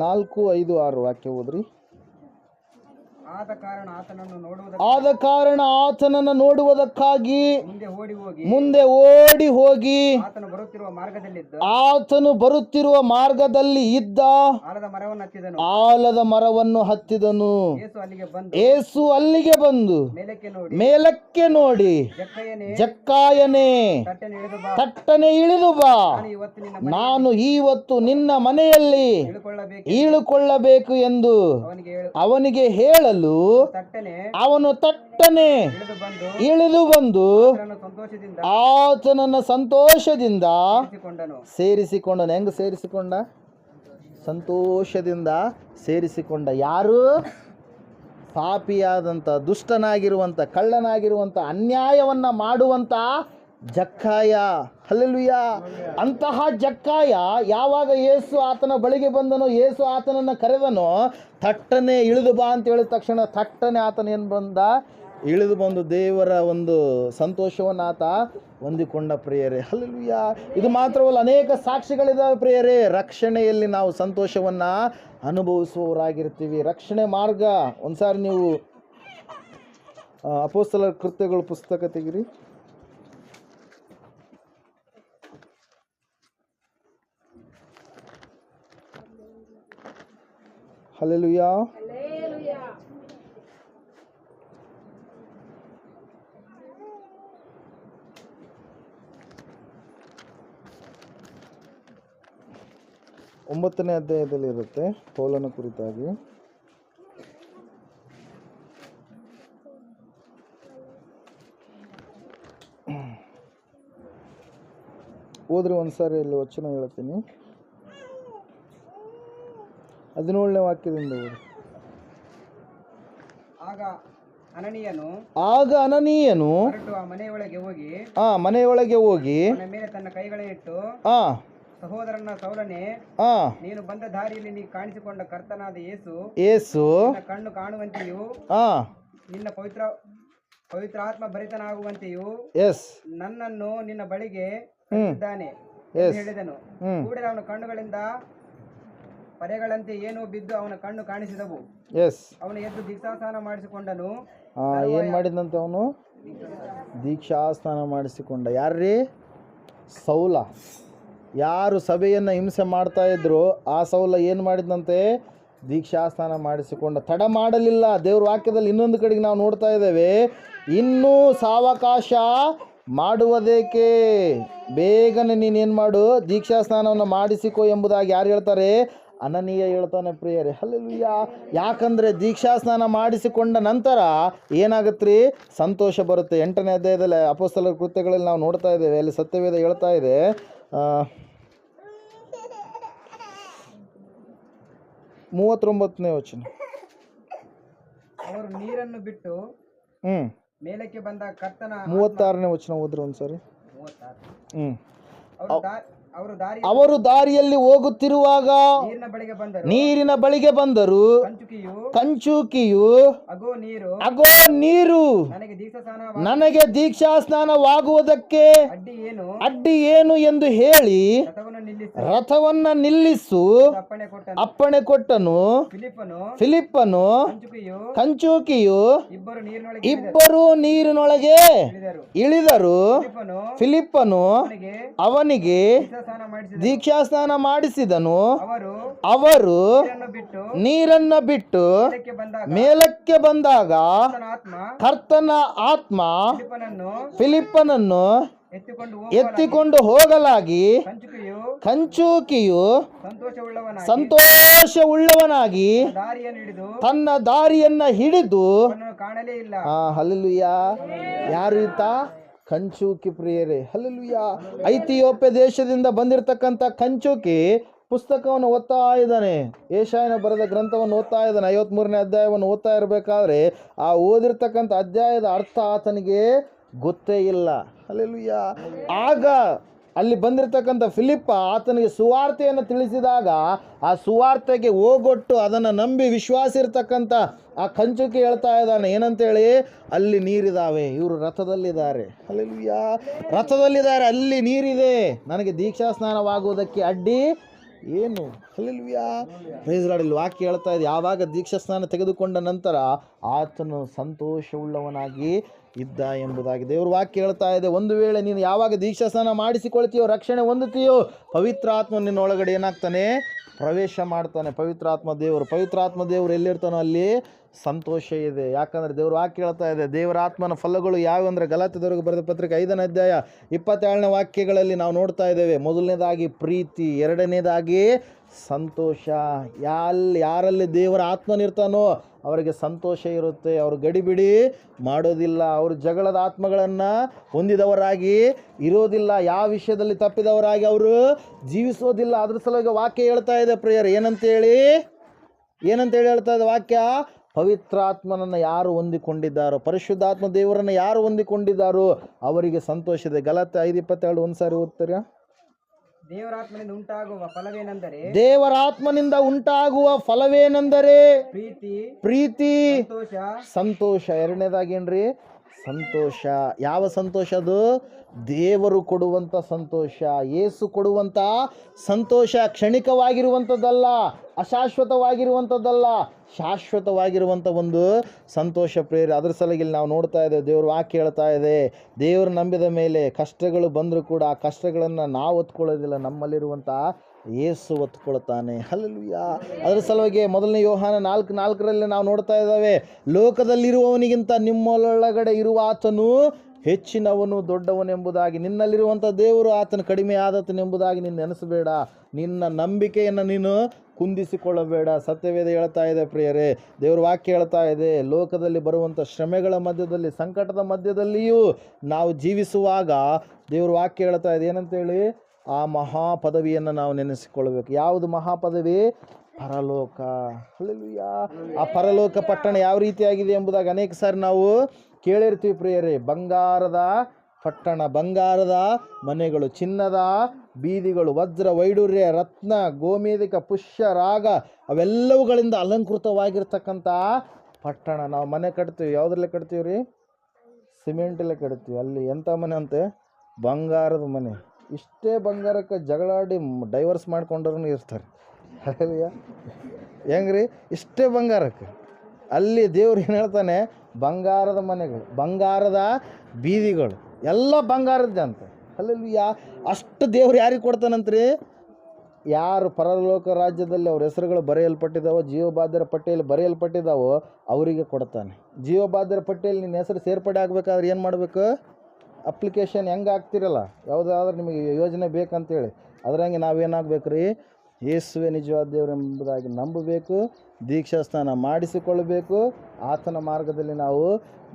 4, 5, 6 ವಾಕ್ಯ ಓದ್ರಿ. ಆದ ಕಾರಣ ಆತನನ್ನು ನೋಡುವುದಕ್ಕಾಗಿ ಮುಂದೆ ಓಡಿ ಹೋಗಿ ಆತನು ಬರುತ್ತಿರುವ ಮಾರ್ಗದಲ್ಲಿ ಇದ್ದ ಆಲದ ಮರವನ್ನು ಹತ್ತಿದನು. ಯೇಸು ಅಲ್ಲಿಗೆ ಬಂದು ಮೇಲಕ್ಕೆ ನೋಡಿ, ಜಕ್ಕಾಯನೇ, ತಟ್ಟನೆ ಇಳಿದು ಬಾ, ನಾನು ಇವತ್ತು ನಿನ್ನ ಮನೆಯಲ್ಲಿ ಇಳುಕೊಳ್ಳಬೇಕು ಎಂದು ಅವನಿಗೆ ಹೇಳಲು ಅವನು ತಟ್ಟನೆ ಇಳಿದು ಬಂದು ಆತನನ್ನು ಸಂತೋಷದಿಂದ ಸೇರಿಸಿಕೊಂಡನು. ಹೆಂಗ ಸೇರಿಸಿಕೊಂಡ? ಸಂತೋಷದಿಂದ ಸೇರಿಸಿಕೊಂಡ. ಯಾರು? ಪಾಪಿಯಾದಂಥ, ದುಷ್ಟನಾಗಿರುವಂಥ, ಕಳ್ಳನಾಗಿರುವಂಥ, ಅನ್ಯಾಯವನ್ನು ಮಾಡುವಂಥ ಜಕ್ಕಾಯ. ಹಲ್ಲೆಲೂಯಾ. ಅಂತಹ ಜಕ್ಕಾಯ ಯಾವಾಗ ಯೇಸು ಆತನ ಬಳಿಗೆ ಬಂದನೋ, ಯೇಸು ಆತನನ್ನು ಕರೆದನೋ, ಥಟ್ಟನೆ ಇಳಿದು ಬಾ ಅಂತ ಹೇಳಿದ ತಕ್ಷಣ ಥಟ್ಟನೆ ಆತನ ಏನು ಬಂದ? ಇಳಿದು ಬಂದು ದೇವರ ಒಂದು ಸಂತೋಷವನ್ನು ಆತ ಹೊಂದಿಕೊಂಡ ಪ್ರಿಯರೇ. ಹಲ್ಲೆಲೂಯಾ. ಇದು ಮಾತ್ರವಲ್ಲ, ಅನೇಕ ಸಾಕ್ಷಿಗಳಿದ್ದಾವೆ ಪ್ರಿಯರೇ. ರಕ್ಷಣೆಯಲ್ಲಿ ನಾವು ಸಂತೋಷವನ್ನು ಅನುಭವಿಸುವವರಾಗಿರ್ತೀವಿ. ರಕ್ಷಣೆ ಮಾರ್ಗ ಒಂದ್ಸಾರಿ ನೀವು ಅಪೊಸ್ತಲರ ಕೃತ್ಯಗಳ ಪುಸ್ತಕ ತೆಗಿರಿ. ಹಲ್ಲೆಲೂಯಾ. ಒಂಬತ್ತನೇ ಅಧ್ಯಾಯದಲ್ಲಿ ಇರುತ್ತೆ ಪೌಲನ ಕುರಿತಾಗಿ. ಹೋದ್ರೆ ಒಂದ್ಸಾರಿ ಇಲ್ಲಿ ವಚನ ಹೇಳ್ತೀನಿ, 17ನೇ ವಾಕ್ಯದಿಂದ ಓದಿ. ಆಗ ಅನನೀಯನು ಮನೆಯೊಳಗೆ ಹೋಗಿ ಮೇಲೆ ತನ್ನ ಕೈಗಳನ್ನಿಟ್ಟು, ಸಹೋದರನ ಸೌಲನೇ, ನೀನು ಬಂದ ದಾರಿಯಲ್ಲಿ ನೀ ಕಾಣಿಸಿಕೊಂಡ ಕರ್ತನಾದ ಯೇಸು ಕಣ್ಣು ಕಾಣುವಂತೆಯೂ ನಿನ್ನ ಪವಿತ್ರಾತ್ಮ ಭರಿತನಾಗುವಂತೆಯೂ ನನ್ನನ್ನು ನಿನ್ನ ಬಳಿಗೆ ಕರೆದಿದ್ದಾನೆ ಹೇಳಿದನು. ಕೂಡಲೇ ಅವನ ಕಣ್ಣುಗಳಿಂದ ಪರೆಗಳಂತೆ ಏನೋ ಬಿದ್ದು ಅವನ ಕಣ್ಣು ಕಾಣಿಸಿದವು. ಅವನು ಎದ್ದು ದೀಕ್ಷಾಸ್ನಾನ ಮಾಡಿಸಿಕೊಂಡನು. ಏನ್ ಮಾಡಿದಂತೆ? ಅವನು ದೀಕ್ಷಾಸ್ನಾನ ಮಾಡಿಸಿಕೊಂಡ. ಯಾರ್ರೀ? ಸೌಲ. ಯಾರು ಸಭೆಯನ್ನು ಹಿಂಸೆ ಮಾಡ್ತಾ ಇದ್ರು ಆ ಸೌಲ ಏನು ಮಾಡಿದಂತೆ? ದೀಕ್ಷಾಸ್ನಾನ ಮಾಡಿಸಿಕೊಂಡ. ತಡ ಮಾಡಲಿಲ್ಲ. ದೇವ್ರ ವಾಕ್ಯದಲ್ಲಿ ಇನ್ನೊಂದು ಕಡೆಗೆ ನಾವು ನೋಡ್ತಾ ಇದ್ದೇವೆ, ಇನ್ನೂ ಸಾವಕಾಶ ಮಾಡುವುದೇಕೆ, ಬೇಗನೆ ನೀನೇನು ಮಾಡು, ದೀಕ್ಷಾಸ್ನಾನವನ್ನು ಮಾಡಿಸಿಕೋ ಎಂಬುದಾಗಿ ಯಾರು ಹೇಳ್ತಾರೆ? ಅನನೀಯ ಹೇಳ್ತಾನೆ ಪ್ರಿಯರೇ. ಹಲ್ಲೆಲೂಯಾ. ಯಾಕಂದರೆ ದೀಕ್ಷಾಸ್ನಾನ ಮಾಡಿಸಿಕೊಂಡ ನಂತರ ಏನಾಗತ್ರಿ? ಸಂತೋಷ ಬರುತ್ತೆ. 8ನೇ ಅಧ್ಯಾಯದಲ್ಲಿ ಅಪೊಸ್ತಲರ ಕೃತ್ಯಗಳಲ್ಲಿ ನಾವು ನೋಡ್ತಾ ಇದ್ದೇವೆ. ಅಲ್ಲಿ ಸತ್ಯವೇದ ಹೇಳ್ತಾ ಇದೆ, 39ನೇ ವಚನ. ಅವರು ನೀರನ್ನು ಬಿಟ್ಟು ಮೇಲಕ್ಕೆ ಬಂದ ಕರ್ತನ 36ನೇ ವಚನ ಓದ್ರಿ ಒಂದ್ಸರಿ. ಅವರು ದಾರಿಯಲ್ಲಿ ಹೋಗುತ್ತಿರುವಾಗ ನೀರಿನ ಬಳಿಗೆ ಬಂದರು. ಕಂಚುಕಿಯು, ಅಗೋ ನೀರು, ನನಗೆ ದೀಕ್ಷಾಸ್ನಾನವಾಗುವುದಕ್ಕೆ ಅಡ್ಡಿ ಏನು ಎಂದು ಹೇಳಿ ರಥವನ್ನ ನಿಲ್ಲಿಸು ಅಪ್ಪಣೆ ಕೊಟ್ಟನು. ಫಿಲಿಪ್ಪನು, ಕಂಚುಕಿಯು ಇಬ್ಬರು ನೀರಿನೊಳಗೆ ಇಳಿದರು. ಫಿಲಿಪ್ಪನು ಅವನಿಗೆ ದೀಕ್ಷಾಸ್ನಾನ ಮಾಡಿಸಿದನು. ಅವರು ನೀರನ್ನ ಬಿಟ್ಟು ಮೇಲಕ್ಕೆ ಬಂದಾಗ ಕರ್ತನ ಆತ್ಮ ಫಿಲಿಪ್ಪನನ್ನು ಎತ್ತಿಕೊಂಡು ಹೋಗಲಾಗಿ ಕಂಚುಕಿಯು ಸಂತೋಷವುಳ್ಳವನಾಗಿ ತನ್ನ ದಾರಿಯನ್ನ ಹಿಡಿದು ಹಲ್ಲೆಲೂಯಾ. ಯಾರು ಈತ? ಕಂಚುಕಿ ಪ್ರಿಯರೇ, ಹಲ್ಲೆಲೂಯಾ. ಐಥಿಯೋಪ್ಯ ದೇಶದಿಂದ ಬಂದಿರತಕ್ಕಂಥ ಕಂಚುಕಿ ಪುಸ್ತಕವನ್ನು ಓದ್ತಾ ಇದ್ದಾನೆ. ಯೆಶಾಯನ ಬರೆದ ಗ್ರಂಥವನ್ನು ಓದ್ತಾ ಇದ್ದಾನೆ. 53ನೇ ಅಧ್ಯಾಯವನ್ನು ಓದ್ತಾ ಇರಬೇಕಾದ್ರೆ ಆ ಓದಿರ್ತಕ್ಕಂಥ ಅಧ್ಯಾಯದ ಅರ್ಥ ಆತನಿಗೆ ಗೊತ್ತೇ ಇಲ್ಲ. ಹಲ್ಲೆಲೂಯಾ. ಆಗ ಅಲ್ಲಿ ಬಂದಿರತಕ್ಕಂಥ ಫಿಲಿಪ್ಪ ಆತನಿಗೆ ಸುವಾರ್ತೆಯನ್ನು ತಿಳಿಸಿದಾಗ ಆ ಸುವಾರ್ತೆಗೆ ಹೋಗೊಟ್ಟು ಅದನ್ನು ನಂಬಿ ವಿಶ್ವಾಸ ಇರ್ತಕ್ಕಂಥ ಆ ಕಂಚುಕಿ ಹೇಳ್ತಾ ಇದ್ದಾನೆ ಏನಂತೇಳಿ, ಅಲ್ಲಿ ನೀರಿದಾವೆ, ಇವರು ರಥದಲ್ಲಿದ್ದಾರೆ. ಹಲ್ಲೆಲೂಯಾ. ರಥದಲ್ಲಿದ್ದಾರೆ, ಅಲ್ಲಿ ನೀರಿದೆ, ನನಗೆ ದೀಕ್ಷಾ ಸ್ನಾನವಾಗುವುದಕ್ಕೆ ಅಡ್ಡಿ ಏನು? ಹಲ್ಲೆಲೂಯಾ. Praise Lord. ಇಲ್ಲಿ ವಾಕ್ಯ ಹೇಳ್ತಾ ಇದೆ, ಯಾವಾಗ ದೀಕ್ಷಾ ಸ್ನಾನ ತೆಗೆದುಕೊಂಡ ನಂತರ ಆತನು ಸಂತೋಷವುಳ್ಳವನಾಗಿ ಇದ್ದ ಎಂಬುದಾಗಿ ದೇವ್ರ ವಾಕ್ಯ ಹೇಳ್ತಾ ಇದೆ. ಒಂದು ವೇಳೆ ನೀನು ಯಾವಾಗ ದೀಕ್ಷಾ ಸ್ನಾನ ಮಾಡಿಸಿಕೊಳ್ತೀಯೋ, ರಕ್ಷಣೆ ಹೊಂದುತ್ತೀಯೋ, ಪವಿತ್ರಾತ್ಮ ನಿನ್ನ ಒಳಗಡೆ ಏನಾಗ್ತಾನೆ? ಪ್ರವೇಶ ಮಾಡ್ತಾನೆ. ಪವಿತ್ರಾತ್ಮ ದೇವರು ಎಲ್ಲಿರ್ತಾನೋ ಅಲ್ಲಿ ಸಂತೋಷ ಇದೆ. ಯಾಕಂದರೆ ದೇವ್ರ ವಾಕ್ಯ ಹೇಳ್ತಾ ಇದೆ, ದೇವರ ಆತ್ಮನ ಫಲಗಳು ಯಾವಂದರೆ ಗಲಾತ್ಯದವರಿಗೆ ಬರೆದ ಪತ್ರಿಕೆ 5ನೇ ಅಧ್ಯಾಯ 27ನೇ ವಾಕ್ಯಗಳಲ್ಲಿ ನಾವು ನೋಡ್ತಾ ಇದ್ದೇವೆ. ಮೊದಲನೇದಾಗಿ ಪ್ರೀತಿ, ಎರಡನೇದಾಗಿ ಸಂತೋಷ. ಯಾರಲ್ಲಿ ದೇವರ ಆತ್ಮನಿರ್ತಾನೋ ಅವರಿಗೆ ಸಂತೋಷ ಇರುತ್ತೆ. ಅವರು ಗಡಿಬಿಡಿ ಮಾಡೋದಿಲ್ಲ, ಅವರು ಜಗಳದ ಆತ್ಮಗಳನ್ನು ಹೊಂದಿದವರಾಗಿ ಇರೋದಿಲ್ಲ, ಯಾವ ವಿಷಯದಲ್ಲಿ ತಪ್ಪಿದವರಾಗಿ ಅವರು ಜೀವಿಸೋದಿಲ್ಲ. ಅದ್ರ ಸಲುವಾಗಿ ವಾಕ್ಯ ಹೇಳ್ತಾ ಇದೆ ಪ್ರಿಯರೇ, ಏನಂತೇಳಿ ಹೇಳ್ತಾ ಇದೆ ವಾಕ್ಯ? ಪವಿತ್ರಾತ್ಮನನ್ನು ಯಾರು ಹೊಂದಿಕೊಂಡಿದ್ದಾರೋ, ಪರಿಶುದ್ಧಾತ್ಮ ದೇವರನ್ನು ಯಾರು ಹೊಂದಿಕೊಂಡಿದ್ದಾರೋ ಅವರಿಗೆ ಸಂತೋಷ ಇದೆ. ಗಲಾತ್ಯ 5:22 ಒಂದ್ಸಾರಿ ಓದ್ತೀರಾ? ದೇವರಾತ್ಮನಿಂದ ಉಂಟಾಗುವ ಫಲವೇನೆಂದರೆ ಪ್ರೀತಿ, ಸಂತೋಷ. ಎರಡನೇದಾಗೇನ್ರಿ? ಸಂತೋಷ. ಯಾವ ಸಂತೋಷ ಅದು? ದೇವರು ಕೊಡುವಂಥ ಸಂತೋಷ, ಯೇಸು ಕೊಡುವಂಥ ಸಂತೋಷ. ಕ್ಷಣಿಕವಾಗಿರುವಂಥದ್ದಲ್ಲ, ಅಶಾಶ್ವತವಾಗಿರುವಂಥದ್ದಲ್ಲ, ಶಾಶ್ವತವಾಗಿರುವಂಥ ಒಂದು ಸಂತೋಷ ಪ್ರೇರೆ. ಅದ್ರ ಸಲುವಾಗಿ ನಾವು ನೋಡ್ತಾ ಇದ್ದೇವೆ, ದೇವ್ರ ವಾಕ್ಯ ಹೇಳ್ತಾ ಇದೆ, ದೇವರು ನಂಬಿದ ಮೇಲೆ ಕಷ್ಟಗಳು ಬಂದರೂ ಕೂಡ ಆ ಕಷ್ಟಗಳನ್ನು ನಾವು ಹೊತ್ಕೊಳ್ಳೋದಿಲ್ಲ, ನಮ್ಮಲ್ಲಿರುವಂಥ ಯೇಸು ಹೊತ್ಕೊಳ್ತಾನೆ. ಹಲ್ಲೆಲೂಯಾ. ಅದರ ಸಲುವಾಗಿ 1 ಯೋಹಾನ 4:4 ನಾವು ನೋಡ್ತಾ ಇದ್ದಾವೆ, ಲೋಕದಲ್ಲಿರುವವನಿಗಿಂತ ನಿಮ್ಮೊಳಗಡೆ ಇರುವ ಆತನು ಹೆಚ್ಚಿನವನು, ದೊಡ್ಡವನೆಂಬುದಾಗಿ. ನಿನ್ನಲ್ಲಿರುವಂಥ ದೇವರು ಆತನ ಕಡಿಮೆ ಆದತನೆಂಬುದಾಗಿ ನೀನು ನೆನೆಸಬೇಡ. ನಿನ್ನ ನಂಬಿಕೆಯನ್ನು ನೀನು ಕುಂದಿಸಿಕೊಳ್ಳಬೇಡ. ಸತ್ಯವೇದ ಹೇಳ್ತಾ ಇದೆ ಪ್ರಿಯರೇ, ದೇವ್ರ ವಾಕ್ಯ ಹೇಳ್ತಾ ಇದೆ, ಲೋಕದಲ್ಲಿ ಬರುವಂಥ ಶ್ರಮೆಗಳ ಮಧ್ಯದಲ್ಲಿ, ಸಂಕಟದ ಮಧ್ಯದಲ್ಲಿಯೂ ನಾವು ಜೀವಿಸುವಾಗ ದೇವ್ರ ವಾಕ್ಯ ಹೇಳ್ತಾ ಇದೆ ಏನಂತೇಳಿ, ಆ ಮಹಾಪದವಿಯನ್ನು ನಾವು ನೆನೆಸಿಕೊಳ್ಳಬೇಕು. ಯಾವುದು ಮಹಾಪದವಿ? ಪರಲೋಕ. ಹಲ್ಲೆಲೂಯಾ. ಆ ಪರಲೋಕ ಪಟ್ಟಣ ಯಾವ ರೀತಿಯಾಗಿದೆ ಎಂಬುದಾಗಿ ಅನೇಕ ಸಾರಿ ನಾವು ಕೇಳಿರ್ತೀವಿ ಪ್ರಿಯರೇ. ಬಂಗಾರದ ಪಟ್ಟಣ, ಬಂಗಾರದ ಮನೆಗಳು, ಚಿನ್ನದ ಬೀದಿಗಳು, ವಜ್ರ ವೈಡೂರ್ಯ, ರತ್ನ, ಗೋಮೇಧಿಕ, ಪುಷ್ಯ, ರಾಗ ಅವೆಲ್ಲವುಗಳಿಂದ ಅಲಂಕೃತವಾಗಿರ್ತಕ್ಕಂಥ ಪಟ್ಟಣ. ನಾವು ಮನೆ ಕಟ್ತೀವಿ, ಯಾವುದ್ರಲ್ಲೇ ಕಟ್ತೀವಿ ರೀ? ಸಿಮೆಂಟಲ್ಲೇ ಕಟ್ತೀವಿ. ಅಲ್ಲಿ ಎಂಥ ಮನೆ ಅಂತೆ? ಬಂಗಾರದ ಮನೆ. ಇಷ್ಟೇ ಬಂಗಾರಕ್ಕೆ ಜಗಳಾಡಿ ಡೈವರ್ಸ್ ಮಾಡ್ಕೊಂಡ್ರೂ ಇರ್ತಾರೆ. ಹೆಂಗ್ರಿ? ಇಷ್ಟೇ ಬಂಗಾರಕ್ಕೆ. ಅಲ್ಲಿ ದೇವ್ರು ಏನು ಹೇಳ್ತಾನೆ? ಬಂಗಾರದ ಮನೆಗಳು, ಬಂಗಾರದ ಬೀದಿಗಳು, ಎಲ್ಲ ಬಂಗಾರದ್ದೇ ಅಂತ. ಹಲ್ಲೆಲೂಯಾ. ಅಷ್ಟು ದೇವ್ರು ಯಾರಿಗೆ ಕೊಡ್ತಾನಂತ್ರಿ? ಯಾರು ಪರಲೋಕ ರಾಜ್ಯದಲ್ಲಿ ಅವ್ರ ಹೆಸರುಗಳು ಬರೆಯಲ್ಪಟ್ಟಿದ್ದಾವೋ, ಜೀವಬಾಧ್ಯರ ಪಟ್ಟಿಯಲ್ಲಿ ಬರೆಯಲ್ಪಟ್ಟಿದ್ದಾವೋ ಅವರಿಗೆ ಕೊಡ್ತಾನೆ. ಜೀವಬಾಧ್ಯರ ಪಟ್ಟಿಯಲ್ಲಿ ನಿನ್ನ ಹೆಸರು ಸೇರ್ಪಡೆ ಆಗಬೇಕಾದ್ರೆ ಏನು ಮಾಡಬೇಕು? ಅಪ್ಲಿಕೇಶನ್ ಹೆಂಗೆ ಆಗ್ತಿರಲ್ಲ, ಯಾವುದಾದ್ರೂ ನಿಮಗೆ ಯೋಜನೆ ಬೇಕಂತೇಳಿ, ಅದರಂಗೆ ನಾವೇನಾಗಬೇಕು ರೀ? ಯೇಸುವೆ ನಿಜವಾದ ದೇವರು ಎಂಬುದಾಗಿ ನಂಬಬೇಕು, ದೀಕ್ಷಾ ಸ್ನಾನ ಮಾಡಿಸಿಕೊಳ್ಳಬೇಕು, ಆತನ ಮಾರ್ಗದಲ್ಲಿ ನಾವು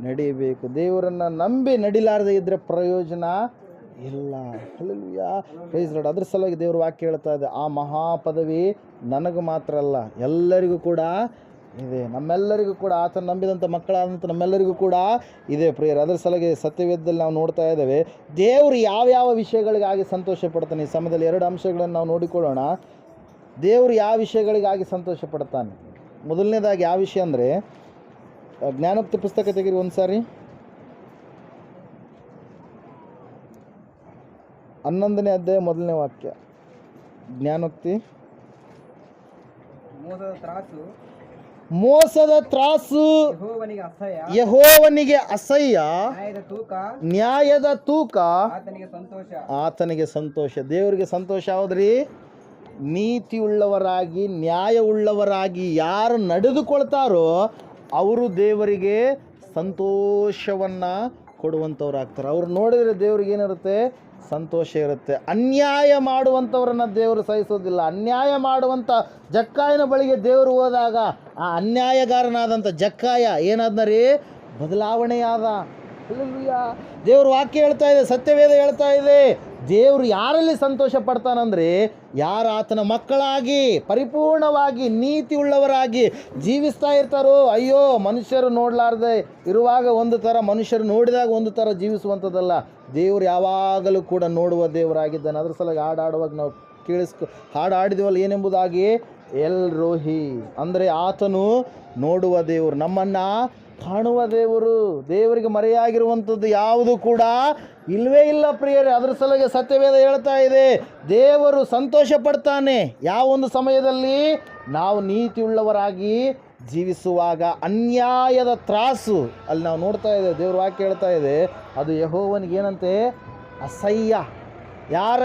ನಡೆಯಬೇಕು. ದೇವರನ್ನು ನಂಬಿ ನಡಿಲಾರದೆ ಇದ್ದರೆ ಪ್ರಯೋಜನ ಇಲ್ಲ. ಹಲ್ಲೆಲೂಯಾ. Praise Lord. ಅದ್ರ ಸಲುವಾಗಿ ದೇವ್ರ ವಾಕ್ಯ ಹೇಳ್ತಾ ಇದೆ, ಆ ಮಹಾಪದವಿ ನನಗೆ ಮಾತ್ರ ಅಲ್ಲ, ಎಲ್ಲರಿಗೂ ಕೂಡ ಇದೆ. ನಮ್ಮೆಲ್ಲರಿಗೂ ಕೂಡ, ಆತನ ನಂಬಿದಂಥ ಮಕ್ಕಳಾದಂಥ ನಮ್ಮೆಲ್ಲರಿಗೂ ಕೂಡ ಇದೆ ಪ್ರಿಯರು. ಅದರ ಸಲುವಾಗಿ ಸತ್ಯವೇದದಲ್ಲಿ ನಾವು ನೋಡ್ತಾ ಇದ್ದೇವೆ, ದೇವರು ಯಾವ್ಯಾವ ವಿಷಯಗಳಿಗಾಗಿ ಸಂತೋಷ ಪಡ್ತಾನೆ. ಈ ಸಮಯದಲ್ಲಿ 2 ಅಂಶಗಳನ್ನು ನಾವು ನೋಡಿಕೊಳ್ಳೋಣ. ದೇವರು ಯಾವ ವಿಷಯಗಳಿಗಾಗಿ ಸಂತೋಷ ಪಡ್ತಾನೆ? ಮೊದಲನೇದಾಗಿ ಯಾವ ವಿಷಯ ಅಂದರೆ, ಜ್ಞಾನೋಕ್ತಿ ಪುಸ್ತಕ ತೆಗೀರಿ ಒಂದು ಸಾರಿ. 11ನೇ ಅಧ್ಯಾಯ 1ನೇ ವಾಕ್ಯ. ಜ್ಞಾನೋಕ್ತಿ. ಮೋಸದ ತ್ರಾಸು ಯೆಹೋವನಿಗೆ ಅಸಹ್ಯ, ನ್ಯಾಯದ ತೂಕ ಆತನಿಗೆ ಸಂತೋಷ. ದೇವರಿಗೆ ಸಂತೋಷ ಯಾವುದ್ರಿ? ನೀತಿಯುಳ್ಳವರಾಗಿ, ನ್ಯಾಯವುಳ್ಳವರಾಗಿ ಯಾರು ನಡೆದುಕೊಳ್ತಾರೋ ಅವರು ದೇವರಿಗೆ ಸಂತೋಷವನ್ನು ಕೊಡುವಂಥವ್ರು ಆಗ್ತಾರೆ. ಅವ್ರು ನೋಡಿದರೆ ದೇವ್ರಿಗೆ ಏನಿರುತ್ತೆ, ಸಂತೋಷ ಇರುತ್ತೆ. ಅನ್ಯಾಯ ಮಾಡುವಂಥವ್ರನ್ನ ದೇವರು ಸಹಿಸೋದಿಲ್ಲ. ಅನ್ಯಾಯ ಮಾಡುವಂಥ ಜಕ್ಕಾಯನ ಬಳಿಗೆ ದೇವರು ಹೋದಾಗ ಆ ಅನ್ಯಾಯಗಾರನಾದಂಥ ಜಕ್ಕಾಯ ಏನಾದ್ನ ರೀ, ಬದಲಾವಣೆಯಾದ. ಹಲ್ಲೆಲೂಯಾ. ದೇವ್ರ ವಾಕ್ಯ ಹೇಳ್ತಾ ಇದೆ, ಸತ್ಯವೇದ ಹೇಳ್ತಾ ಇದೆ, ದೇವರು ಯಾರಲ್ಲಿ ಸಂತೋಷ ಪಡ್ತಾನಂದ್ರೆ ಯಾರು ಆತನ ಮಕ್ಕಳಾಗಿ ಪರಿಪೂರ್ಣವಾಗಿ ನೀತಿ ಉಳ್ಳವರಾಗಿ ಜೀವಿಸ್ತಾ ಇರ್ತಾರೋ. ಅಯ್ಯೋ, ಮನುಷ್ಯರು ನೋಡಲಾರ್ದೆ ಇರುವಾಗ ಒಂದು ಥರ, ಮನುಷ್ಯರು ನೋಡಿದಾಗ ಒಂದು ಥರ ಜೀವಿಸುವಂಥದ್ದಲ್ಲ. ದೇವರು ಯಾವಾಗಲೂ ಕೂಡ ನೋಡುವ ದೇವರಾಗಿದ್ದಾನೆ. ಅದ್ರ ಸಲುವಾಗಿ ಹಾಡಾಡುವಾಗ ನಾವು ಹಾಡು ಹಾಡಿದವಲ್ಲ ಏನೆಂಬುದಾಗಿ, ಎಲ್ ರೋಹಿ ಅಂದರೆ ಆತನು ನೋಡುವ ದೇವರು, ನಮ್ಮನ್ನು ಕಾಣುವ ದೇವರು. ದೇವರಿಗೆ ಮರೆಯಾಗಿರುವಂಥದ್ದು ಯಾವುದು ಕೂಡ ಇಲ್ಲವೇ ಇಲ್ಲ ಪ್ರಿಯರೇ. ಅದ್ರ ಸಲುವಾಗಿ ಸತ್ಯವೇದ ಹೇಳ್ತಾ ಇದೆ, ದೇವರು ಸಂತೋಷ ಪಡ್ತಾನೆ ಯಾವ ಒಂದು ಸಮಯದಲ್ಲಿ ನಾವು ನೀತಿಯುಳ್ಳವರಾಗಿ ಜೀವಿಸುವಾಗ. ಅನ್ಯಾಯದ ತ್ರಾಸು ಅಲ್ಲಿ ನಾವು ನೋಡ್ತಾ ಇದ್ದೇವೆ, ದೇವ್ರ ವಾಕ್ಯ ಹೇಳ್ತಾ ಇದೆ, ಅದು ಯೆಹೋವನಿಗೇನಂತೆ, ಅಸಹ್ಯ. ಯಾರ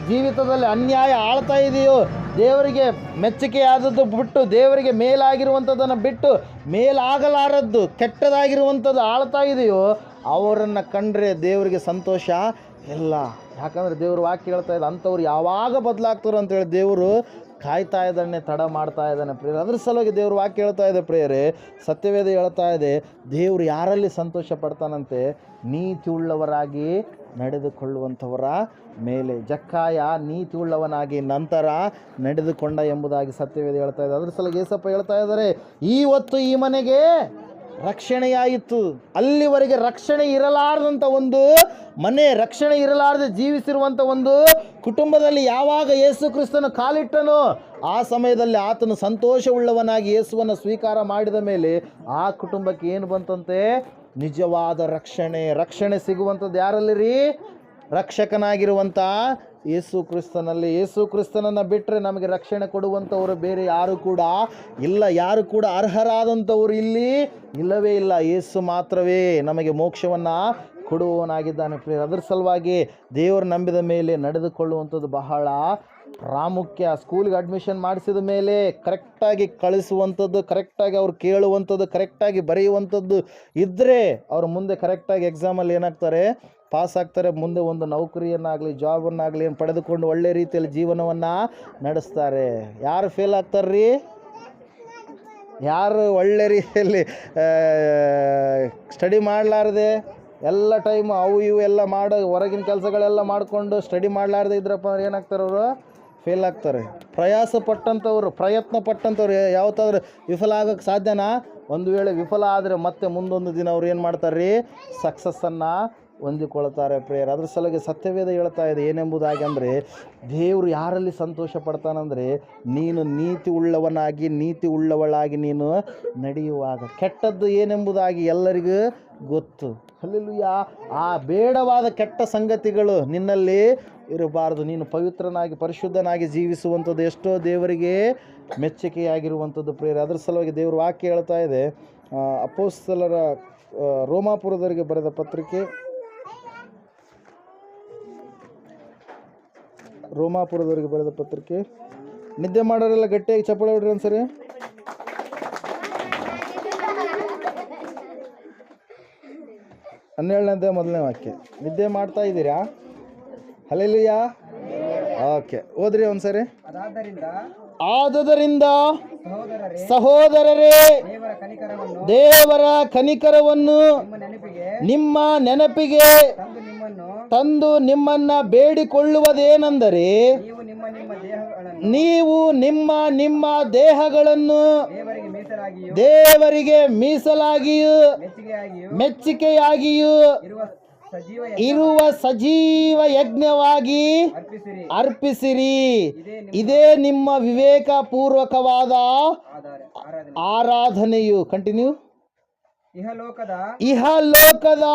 ಜೀವಿತದಲ್ಲಿ ಅನ್ಯಾಯ ಆಳ್ತಾ ಇದೆಯೋ, ದೇವರಿಗೆ ಮೆಚ್ಚುಗೆಯಾದದ್ದು ಬಿಟ್ಟು, ದೇವರಿಗೆ ಮೇಲಾಗಿರುವಂಥದ್ದನ್ನು ಬಿಟ್ಟು ಮೇಲಾಗಲಾರದ್ದು ಕೆಟ್ಟದಾಗಿರುವಂಥದ್ದು ಆಳ್ತಾ ಇದೆಯೋ, ಅವರನ್ನು ಕಂಡ್ರೆ ದೇವರಿಗೆ ಸಂತೋಷ ಇಲ್ಲ. ಯಾಕಂದರೆ ದೇವ್ರ ವಾಕ್ಯ ಹೇಳ್ತಾ ಇದೆ, ಅಂಥವ್ರು ಯಾವಾಗ ಬದಲಾಗ್ತಾರೋ ಅಂತೇಳಿ ದೇವರು ಕಾಯ್ತಾ ಇದ್ದಾನೆ, ತಡ ಮಾಡ್ತಾ ಇದ್ದಾನೆ ಪ್ರಿಯರೇ. ಅದ್ರ ಸಲುವಾಗಿ ದೇವ್ರ ವಾಕ್ಯ ಹೇಳ್ತಾ ಇದೆ ಪ್ರಿಯರೇ, ಸತ್ಯವೇದ ಹೇಳ್ತಾ ಇದೆ, ದೇವರು ಯಾರಲ್ಲಿ ಸಂತೋಷ ಪಡ್ತಾನಂತೆ, ನೀತಿ ಉಳ್ಳವರಾಗಿ ನಡೆದುಕೊಳ್ಳುವಂಥವರ ಮೇಲೆ. ಜಕ್ಕಾಯ ನೀತಿ ಉಳ್ಳವನಾಗಿ ನಂತರ ನಡೆದುಕೊಂಡ ಎಂಬುದಾಗಿ ಸತ್ಯವೇದ ಹೇಳ್ತಾ ಇದೆ. ಅದ್ರ ಸಲುವಾಗಿ ಯೇಸಪ್ಪ ಹೇಳ್ತಾ ಇದ್ದಾರೆ, ಇವತ್ತು ಈ ಮನೆಗೆ ರಕ್ಷಣೆಯಾಯಿತು. ಅಲ್ಲಿವರೆಗೆ ರಕ್ಷಣೆ ಇರಲಾರದಂಥ ಒಂದು ಮನೆ, ರಕ್ಷಣೆ ಇರಲಾರದೆ ಜೀವಿಸಿರುವಂಥ ಒಂದು ಕುಟುಂಬದಲ್ಲಿ ಯಾವಾಗ ಯೇಸು ಕ್ರಿಸ್ತನು ಕಾಲಿಟ್ಟನೋ ಆ ಸಮಯದಲ್ಲಿ ಆತನು ಸಂತೋಷವುಳ್ಳವನಾಗಿ ಯೇಸುವನ್ನು ಸ್ವೀಕಾರ ಮಾಡಿದ ಮೇಲೆ ಆ ಕುಟುಂಬಕ್ಕೆ ಏನು ಬಂತಂತೆ, ನಿಜವಾದ ರಕ್ಷಣೆ ಸಿಗುವಂಥದ್ದು ಯಾರಲ್ಲಿ ರೀ, ರಕ್ಷಕನಾಗಿರುವಂಥ ಯೇಸು ಕ್ರಿಸ್ತನಲ್ಲಿ. ಯೇಸು ಕ್ರಿಸ್ತನನ್ನು ಬಿಟ್ಟರೆ ನಮಗೆ ರಕ್ಷಣೆ ಕೊಡುವಂಥವರು ಬೇರೆ ಯಾರು ಕೂಡ ಇಲ್ಲ. ಯಾರು ಕೂಡ ಅರ್ಹರಾದಂಥವರು ಇಲ್ಲಿ ಇಲ್ಲವೇ ಇಲ್ಲ. ಯೇಸು ಮಾತ್ರವೇ ನಮಗೆ ಮೋಕ್ಷವನ್ನು ಕೊಡುವವನಾಗಿದ್ದಾನೆ ಪ್ರಿಯರೇ. ಅದರ ಸಲುವಾಗಿ ದೇವರು ನಂಬಿದ ಮೇಲೆ ನಡೆದುಕೊಳ್ಳುವಂಥದ್ದು ಬಹಳ ಪ್ರಾಮುಖ್ಯ. ಸ್ಕೂಲ್ಗೆ ಅಡ್ಮಿಷನ್ ಮಾಡಿಸಿದ ಮೇಲೆ ಕರೆಕ್ಟಾಗಿ ಕಳಿಸುವಂಥದ್ದು, ಕರೆಕ್ಟಾಗಿ ಅವ್ರು ಕೇಳುವಂಥದ್ದು, ಕರೆಕ್ಟಾಗಿ ಬರೆಯುವಂಥದ್ದು ಇದ್ದರೆ ಅವ್ರು ಮುಂದೆ ಕರೆಕ್ಟಾಗಿ ಎಕ್ಸಾಮಲ್ಲಿ ಏನಾಗ್ತಾರೆ, ಪಾಸ್ ಆಗ್ತಾರೆ. ಮುಂದೆ ಒಂದು ನೌಕರಿಯನ್ನಾಗಲಿ ಜಾಬನ್ನಾಗಲಿ ಪಡೆದುಕೊಂಡು ಒಳ್ಳೆ ರೀತಿಯಲ್ಲಿ ಜೀವನವನ್ನು ನಡೆಸ್ತಾರೆ. ಯಾರು ಫೇಲ್ ಆಗ್ತಾರ್ರಿ, ಯಾರು ಒಳ್ಳೆ ರೀತಿಯಲ್ಲಿ ಸ್ಟಡಿ ಮಾಡಲಾರ್ದೆ ಎಲ್ಲ ಟೈಮ್ ಅವು ಇವು ಎಲ್ಲ ಮಾಡೋ ಹೊರಗಿನ ಕೆಲಸಗಳೆಲ್ಲ ಮಾಡಿಕೊಂಡು ಸ್ಟಡಿ ಮಾಡಲಾರ್ದೆ ಇದ್ರಪ್ಪ ಅಂದ್ರೆ ಏನಾಗ್ತಾರೆ, ಅವರು ಫೇಲ್ ಆಗ್ತಾರೆ. ಪ್ರಯತ್ನ ಪಟ್ಟಂಥವ್ರು ಯಾವತ್ತಾದ್ರೂ ವಿಫಲ ಆಗೋಕ್ಕೆ ಸಾಧ್ಯನಾ? ಒಂದು ವೇಳೆ ವಿಫಲ ಆದರೆ ಮತ್ತೆ ಮುಂದೊಂದು ದಿನ ಅವ್ರು ಏನು ಮಾಡ್ತಾರೆ ರೀ, ಸಕ್ಸಸ್ಸನ್ನು ಹೊಂದಿಕೊಳ್ತಾರೆ ಪ್ರೇಯರ್. ಅದ್ರ ಸಲುವಾಗಿ ಸತ್ಯವೇದ ಹೇಳ್ತಾ ಇದೆ ಏನೆಂಬುದಾಗಿ ಅಂದರೆ, ದೇವರು ಯಾರಲ್ಲಿ ಸಂತೋಷ ಪಡ್ತಾನಂದರೆ ನೀನು ನೀತಿ ಉಳ್ಳವನಾಗಿ ನೀತಿ ಉಳ್ಳವಳಾಗಿ ನೀನು ನಡೆಯುವಾಗ. ಕೆಟ್ಟದ್ದು ಏನೆಂಬುದಾಗಿ ಎಲ್ಲರಿಗೂ ಗೊತ್ತು. ಹಲ್ಲೆಲೂಯಾ. ಆ ಬೇಡವಾದ ಕೆಟ್ಟ ಸಂಗತಿಗಳು ನಿನ್ನಲ್ಲಿ ಇರಬಾರ್ದು. ನೀನು ಪವಿತ್ರನಾಗಿ ಪರಿಶುದ್ಧನಾಗಿ ಜೀವಿಸುವಂಥದ್ದು ಎಷ್ಟೋ ದೇವರಿಗೆ ಮೆಚ್ಚುಗೆಯಾಗಿರುವಂಥದ್ದು ಪ್ರೇಯರ್. ಅದ್ರ ಸಲುವಾಗಿ ದೇವ್ರ ವಾಕ್ಯ ಹೇಳ್ತಾ ಇದೆ, ಅಪೊಸ್ತಲರ ರೋಮಾಪುರದವರಿಗೆ ಬರೆದ ಪತ್ರಿಕೆ, ರೋಮಾಪುರದವರಿಗೆ ಬರೆದ ಪತ್ರಿಕೆ. ನಿದ್ದೆ ಮಾಡೋರೆಲ್ಲ ಗಟ್ಟಿಯಾಗಿ ಚಪ್ಪಾಳೆ ಹೊಡ್ರಿ ಒಂದ್ಸರಿ. ಹನ್ನೆರಡನೇ ಮೊದಲನೇ ವಾಕ್ಯ. ನಿದ್ದೆ ಮಾಡ್ತಾ ಇದ್ದೀರಾ? ಹಲ್ಲೆಲೂಯಾ. ಓಕೆ, ಓದ್ರಿ ಒಂದ್ಸರಿ. ಆದುದರಿಂದ ಸಹೋದರರೇ, ದೇವರ ಕನಿಕರವನ್ನು ನಿಮ್ಮ ನೆನಪಿಗೆ ತಂದು ನಿಮ್ಮನ್ನ ಬೇಡಿಕೊಳ್ಳುವುದೇನೆಂದರೆ, ನೀವು ನಿಮ್ಮ ದೇಹಗಳನ್ನು ದೇವರಿಗೆ ಮೀಸಲಾಗಿಯೂ ಮೆಚ್ಚುಗೆಯಾಗಿಯೂ ಇರುವ ಸಜೀವ ಯಜ್ಞವಾಗಿ ಅರ್ಪಿಸಿರಿ. ಇದೇ ನಿಮ್ಮ ವಿವೇಕಪೂರ್ವಕವಾದ ಆರಾಧನೆಯು. ಕಂಟಿನ್ಯೂ. ಇಹಲೋಕದ